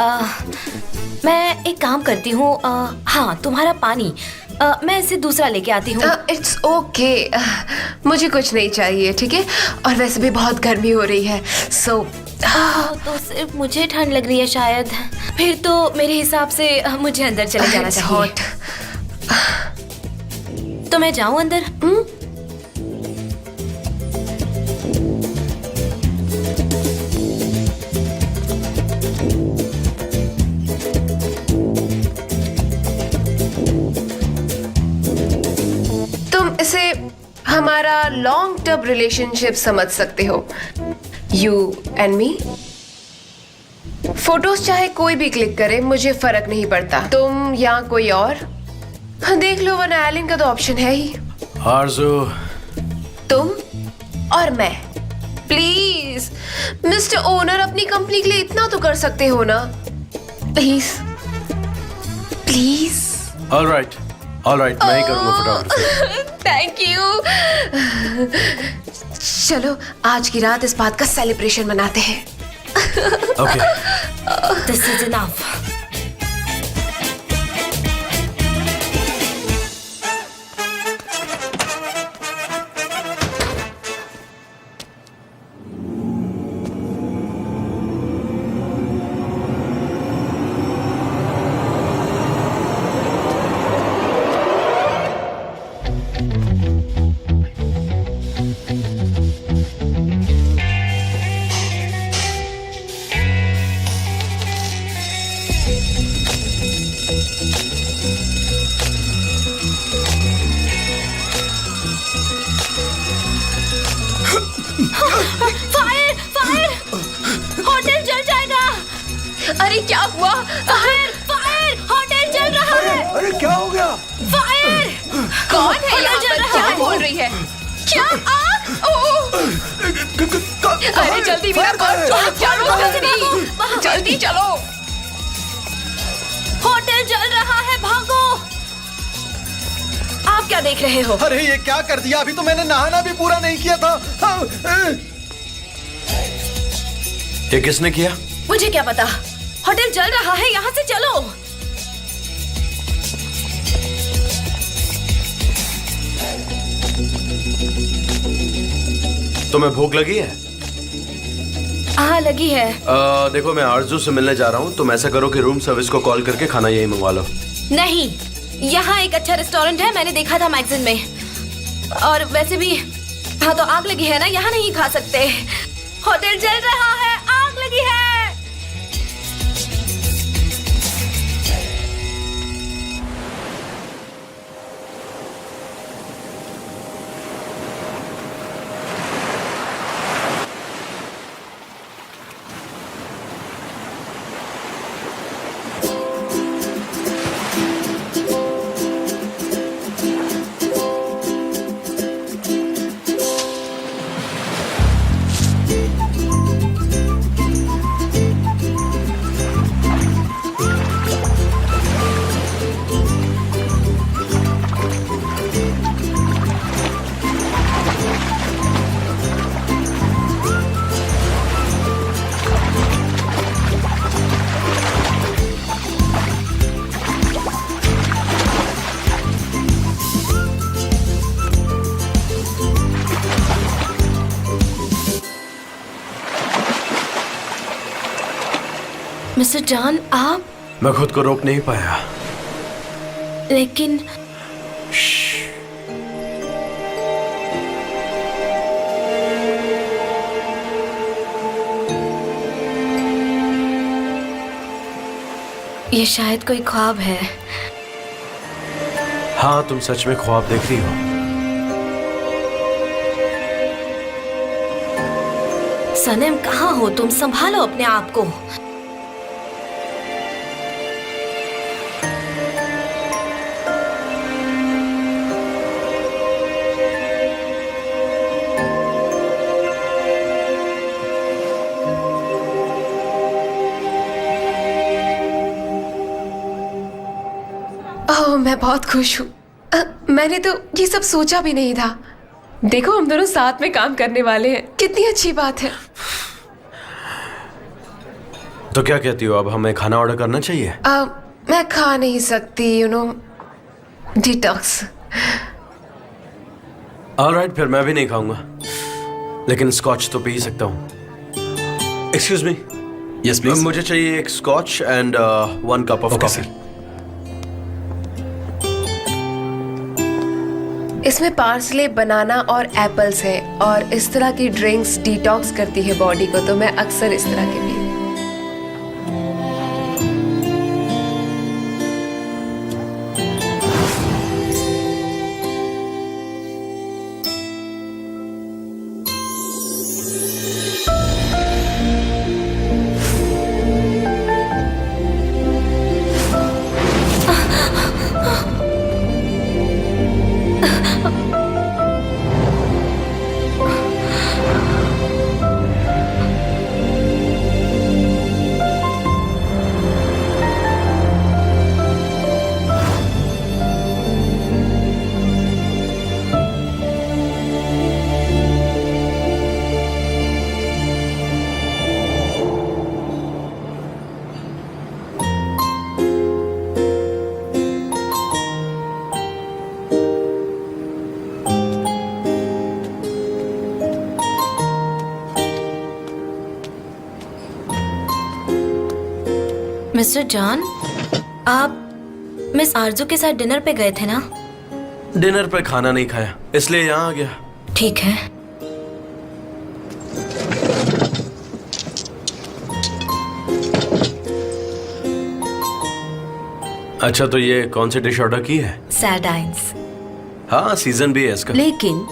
मैं एक काम करती हूँ, हाँ तुम्हारा पानी मैं इसे दूसरा लेके आती हूँ। इट्स ओके, मुझे कुछ नहीं चाहिए, ठीक है? और वैसे भी बहुत गर्मी हो रही है, सो तो सिर्फ मुझे ठंड लग रही है शायद। फिर तो मेरे हिसाब से मुझे अंदर चले जाना It's चाहिए। hot. तो मैं जाऊँ अंदर? तुम इसे हमारा लॉन्ग टर्म रिलेशनशिप समझ सकते हो, यू एंड मी। फोटोज चाहे कोई भी क्लिक करे, मुझे फर्क नहीं पड़ता, तुम या कोई और। देख लो, वरना एलिन का तो ऑप्शन है ही, आरज़ू। तुम और मैं। प्लीज मिस्टर ओनर, अपनी कंपनी के लिए इतना तो कर सकते हो ना, प्लीज प्लीज। ऑलराइट ऑलराइट, मैं ही करूंगा फोटोग्राफी। Thank you. चलो आज की रात इस बात का सेलिब्रेशन मनाते हैं। Okay. This is enough. Fire fire, hotel जल जाएगा। अरे क्या हुआ? फायर फायर, होटल जल रहा है। अरे क्या हो गया? फायर, कौन है यहाँ जल पर? रहा क्या है। बोल रही है? क्या आग? ओह! अरे जल्दी मेरा पर्स छोड़ो, चलो जल्दी, जल्दी चलो। होटल जल रहा है, भागो। आप क्या देख रहे हो? अरे ये क्या कर दिया? अभी तो मैंने नहाना भी पूरा नहीं किया था। ये किसने किया? मुझे क्या पता, होटल जल रहा है, यहाँ से चलो। तुम्हें भूख लगी है? हाँ लगी है। देखो, मैं आरज़ू से मिलने जा रहा हूँ, तुम ऐसा करो कि रूम सर्विस को कॉल करके खाना यही मंगवा लो। नहीं, यहाँ एक अच्छा रेस्टोरेंट है, मैंने देखा था मैगजीन में। और वैसे भी हाँ, तो आग लगी है ना, यहाँ नहीं खा सकते। होटल जल रहा है, आग लगी है। मिस्टर जॉन, आप? मैं खुद को रोक नहीं पाया। लेकिन ये शायद कोई ख्वाब है। हाँ, तुम सच में ख्वाब देख रही हो। सनम, कहाँ हो तुम? संभालो अपने आप को। ओह, मैं बहुत खुश हूँ। मैंने तो ये सब सोचा भी नहीं था। देखो, हम दोनों साथ में काम करने वाले हैं। कितनी अच्छी बात है। तो क्या कहती हो, अब हमें खाना ऑर्डर करना चाहिए? मैं खा नहीं सकती, डिटॉक्स। ऑलराइट, फिर मैं भी नहीं खाऊंगा, लेकिन स्कॉच तो पी ही सकता हूँ। Excuse me. Yes please. मुझे चाहिए एक scotch and 1 cup of coffee. इसमें पार्सले, बनाना और एप्पल्स है, और इस तरह की ड्रिंक्स डिटॉक्स करती है बॉडी को, तो मैं अक्सर इस तरह के पीती हूँ। मिस्टर जॉन, आप मिस आरजू के साथ डिनर पे गए थे ना? डिनर पे खाना नहीं खाया, इसलिए यहाँ आ गया। ठीक है। अच्छा, तो ये कौन सी डिश ऑर्डर की है? सैरडाइंस। हाँ, सीजन भी है इसका। लेकिन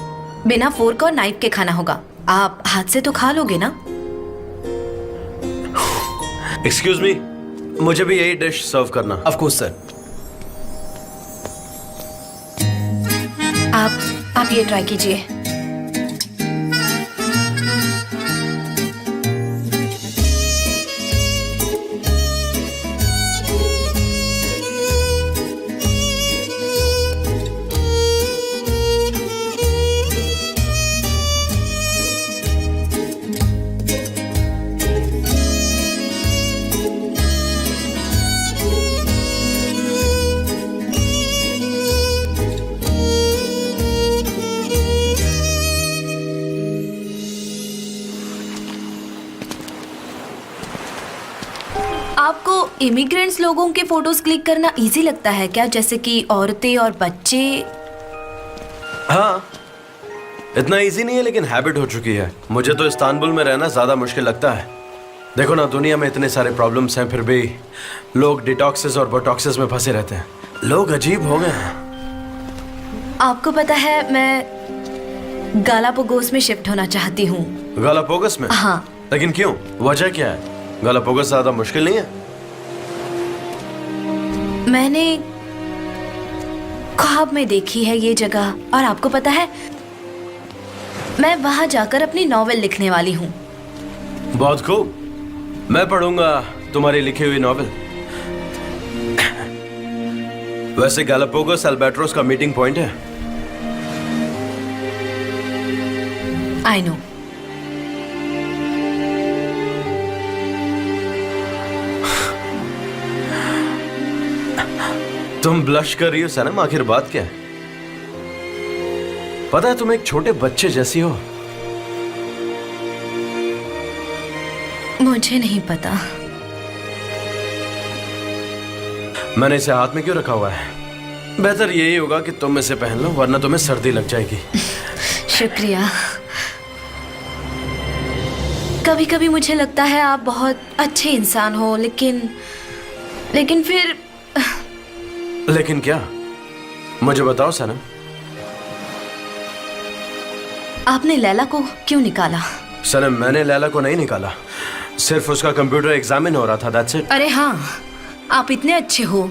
बिना फोर्क और नाइफ के खाना होगा। आप हाथ से तो खा लोगे ना? एक्सक्यूज मी, मुझे भी यही डिश सर्व करना। Of course sir. आप ये ट्राई कीजिए। आपको इमिग्रेंट्स लोगों के फोटोज क्लिक करना इजी लगता है क्या, जैसे कि औरतें और बच्चे? हाँ, इतना इजी नहीं है, लेकिन हैबिट हो चुकी है। मुझे तो इस्तांबुल में रहना ज्यादा मुश्किल लगता है। देखो ना, दुनिया में इतने सारे प्रॉब्लम्स हैं, फिर भी लोग डिटॉक्सेस और बोटॉक्सेस में फंसे रहते हैं। लोग अजीब हो गए हैं। आपको पता है, मैं गालापागोस में शिफ्ट होना चाहती हूँ। गालापागोस में? हाँ। लेकिन क्यों? वजह क्या है? गालापागोस ज्यादा मुश्किल नहीं है? मैंने ख्वाब में देखी है ये जगह, और आपको पता है, मैं वहां जाकर अपनी नॉवेल लिखने वाली हूँ। बहुत खूब, मैं पढ़ूंगा तुम्हारी लिखी हुई नॉवेल। वैसे गालापागोस अल्बाट्रोस का मीटिंग पॉइंट है। I know. तुम ब्लश कर रही हो सनम, आखिर बात क्या है? पता है, तुम एक छोटे बच्चे जैसी हो। मुझे नहीं पता। मैंने इसे हाथ में क्यों रखा हुआ है? बेहतर यही होगा कि तुम इसे पहन लो, वरना तुम्हें सर्दी लग जाएगी। शुक्रिया। कभी कभी मुझे लगता है आप बहुत अच्छे इंसान हो, लेकिन फिर लेकिन क्या? मुझे बताओ सनम। आपने लैला को क्यों निकाला? सनम, मैंने लैला को नहीं निकाला, सिर्फ उसका कंप्यूटर एग्जामिन हो रहा था, दैट्स इट। अरे हाँ, आप इतने अच्छे हो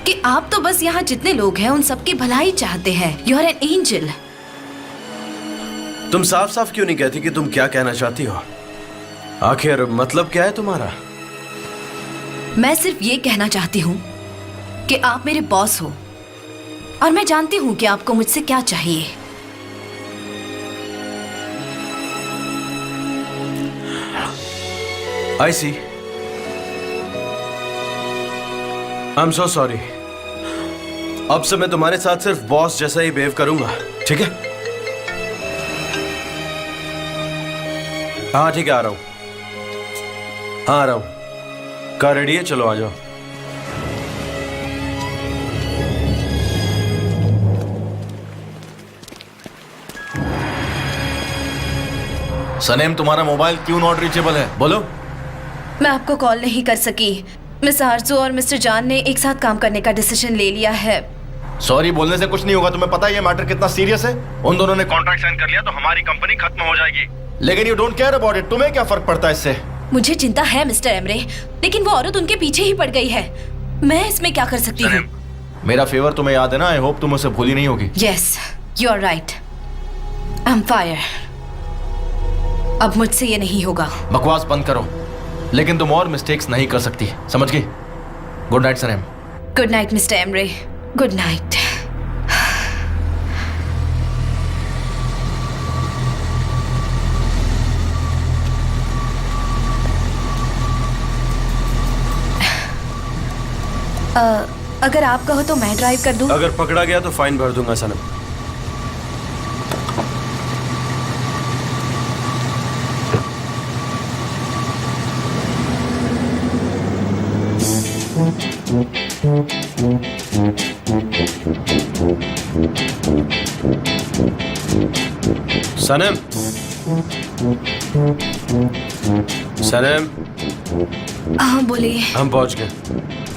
कि आप तो बस यहाँ जितने लोग हैं उन सबकी भलाई चाहते हैं। You are an angel. तुम साफ साफ क्यों नहीं कहती कि तुम क्या कहना चाहती हो? आखिर मतलब क्या है तुम्हारा? मैं सिर्फ ये कहना चाहती हूँ कि आप मेरे बॉस हो और मैं जानती हूँ कि आपको मुझसे क्या चाहिए। I see. I'm so sorry. अब से मैं तुम्हारे साथ सिर्फ बॉस जैसा ही बिहेव करूंगा, ठीक है? हाँ ठीक है, आ रहा हूं। हाँ आ रहा हूं। कार रेडी है? चलो आ जाओ। सनेम, तुम्हारा मोबाइल क्यों नॉट रीचेबल है? बोलो। मैं आपको कॉल नहीं कर सकी। मिस आरजू और मिस्टर जान ने एक साथ काम करने का डिसीजन ले लिया है। सॉरी बोलने से कुछ नहीं होगा। तुम्हें पता है ये मैटर कितना सीरियस है? उन दोनों ने कॉन्ट्रैक्ट साइन कर लिया तो हमारी कंपनी खत्म हो जाएगी। लेकिन you don't care about it. तुम्हें क्या फर्क पड़ता है इससे? मुझे चिंता है मिस्टर एमरे, लेकिन वो औरत उनके पीछे ही पड़ गई है। मैं इसमें क्या कर सकती हूँ? मेरा फेवर तुम्हें याद है ना? आई होप तुम उसे भूली नहीं होगी। Yes, you are right. I am fire. अब मुझसे ये नहीं होगा। बकवास बंद करो। लेकिन तुम और मिस्टेक्स नहीं कर सकती, समझ गई? Good night Sanem. Good night mister Emre. Good night. अगर आप कहो तो मैं ड्राइव कर दूं? अगर पकड़ा गया तो फाइन भर दूंगा सनम। सनम, सनम। हाँ बोलिए। हम पहुंच गए।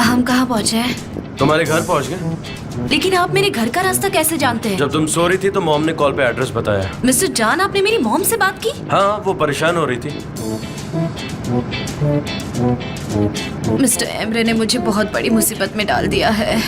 हम कहाँ पहुँचे हैं? तुम्हारे घर पहुंच गए। लेकिन आप मेरे घर का रास्ता कैसे जानते हैं? जब तुम सो रही थी तो मॉम ने कॉल पे एड्रेस बताया। मिस्टर जान, आपने मेरी मॉम से बात की? हाँ, वो परेशान हो रही थी। मिस्टर एमरे ने मुझे बहुत बड़ी मुसीबत में डाल दिया है।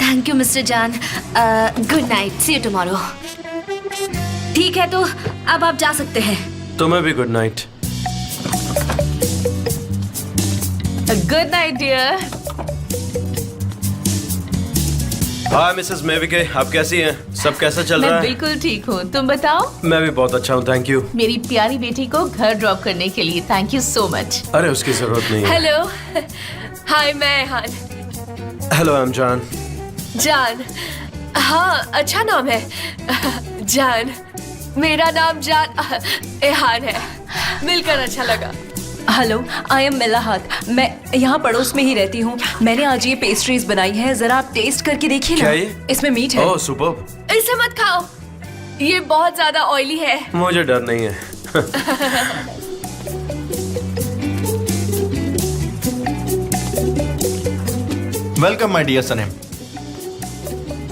Thank you mister John. Good night, see you tomorrow. ठीक है, तो अब आप जा सकते हैं। तुम्हें भी good night. Good night dear. Hi Mrs Mevkibe, आप कैसी हैं? सब कैसा चल रहा मैं है? बिल्कुल ठीक हूँ, तुम बताओ। मैं भी बहुत अच्छा हूँ, थैंक यू। मेरी प्यारी बेटी को घर ड्रॉप करने के लिए थैंक यू सो मच। अरे उसकी जरूरत नहीं है। हेलो, हाय, मैं हान। हेलो, आई एम जान। जान, हाँ अच्छा नाम है। जान, मेरा नाम जान एहान है। मिलकर अच्छा लगा। Hello, I am Melahat. मैं यहाँ पड़ोस में ही रहती हूँ। मैंने आज ये पेस्ट्रीज बनाई हैं, जरा आप टेस्ट करके देखिए ना। क्या ये? इसमें मीट है। ओह सुपर्ब। इसे मत खाओ, ये बहुत ज्यादा ऑयली है। मुझे डर नहीं है। Welcome my dear Sanem.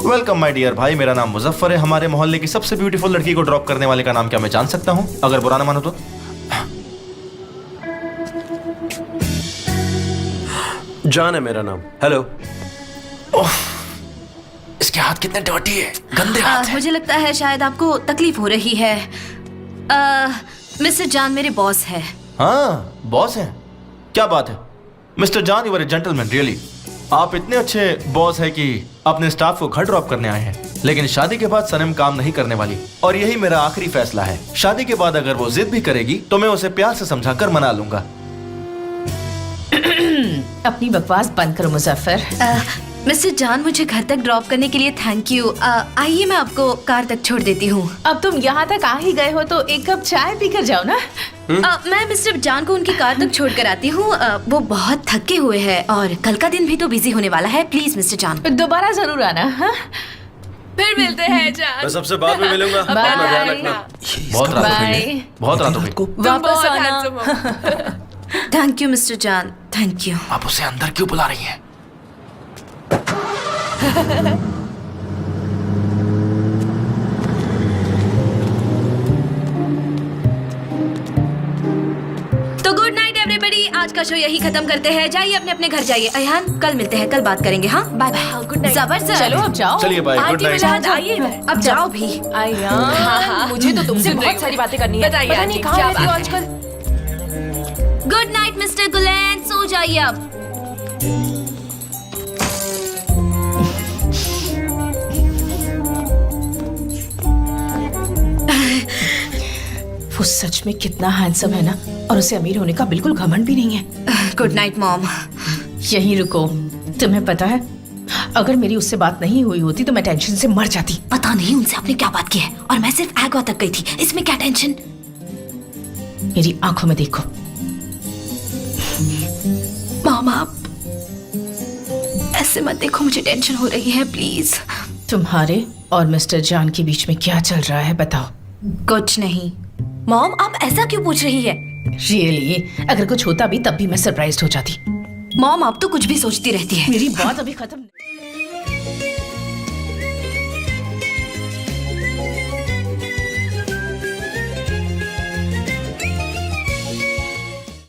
Welcome my dear भाई, मेरा नाम मुजफ्फर है। हमारे मोहल्ले की सबसे ब्यूटीफुल लड़की को ड्रॉप करने वाले का नाम क्या मैं जान सकता हूँ? अगर बुरा ना मानो तो। जान है मेरा नाम। हेलो। इसके हाथ कितने डर्टी है, गंदे हाथ हैं। मुझे लगता है शायद आपको तकलीफ हो रही है। मिस्टर जान मेरे बॉस है। हाँ, बॉस हैं? क्या बात है mister John, you are a gentleman really. आप इतने अच्छे बॉस है कि अपने स्टाफ को घर ड्रॉप करने आए हैं, लेकिन शादी के बाद सनम काम नहीं करने वाली और यही मेरा आखिरी फैसला है। शादी के बाद अगर वो जिद भी करेगी तो मैं उसे प्यार से समझाकर मना लूंगा। अपनी बकवास बंद करो मुजफ्फर। मिस्टर जान, मुझे घर तक ड्रॉप करने के लिए थैंक यू। आइए मैं आपको कार तक छोड़ देती हूँ। अब तुम यहाँ तक आ ही गए हो तो एक कप चाय पी कर जाओ ना। मैं मिस्टर जान को उनकी कार तक छोड़ कर आती हूँ। वो बहुत थके हुए हैं और कल का दिन भी तो बिजी होने वाला है। प्लीज मिस्टर जान दोबारा जरूर आना। हाँ? फिर मिलते हैं जान। मैं सबसे बाद में मिलूंगा। अपना ध्यान रखना। बहुत रात हो गई बाय। है, बहुत रात हो गई। तुम वापस बहुत आना। handsome हो। थैंक यू मिस्टर जान, थैंक यू। आप उसे अंदर क्यों बुला रही हैं? तो गुड नाइट एवरीबॉडी, आज का शो यही खत्म करते हैं। जाइए अपने अपने घर जाइए। अयान, कल मिलते हैं, कल बात करेंगे। हाँ, बाय बाय। Good night. जबरदस्त। चलो अब जाओ। चलिए बाय, गुड नाइट। आइए अब जाओ भी। हाँ, मुझे तो तुमसे बहुत सारी बातें करनी है। बताइए, पता नहीं कहाँ क्या रहती हो बात आजकल। गुड नाइट मिस्टर गुलैन, सो जाइए अब। वो सच में कितना हैंडसम है ना, और उसे अमीर होने का बिल्कुल घमंड भी नहीं है। Good night mom. यहीं रुको। तुम्हें पता है, अगर मेरी उससे बात नहीं हुई होती तो मैं टेंशन से मर जाती। पता नहीं उनसे आपने क्या बात की है, और मैं सिर्फ एगवा तक गई थी। इसमें क्या टेंशन? मेरी आंखों में देखो। मॉम आप ऐसे मत देखो, मुझे टेंशन हो रही है प्लीज। तुम्हारे और मिस्टर जान के बीच में क्या चल रहा है बताओ। कुछ नहीं। मॉम आप ऐसा क्यों पूछ रही है? रियली, अगर कुछ होता भी तब भी मैं सरप्राइज्ड हो जाती। मॉम आप तो कुछ भी सोचती रहती है। मेरी बात अभी खत्म नहीं।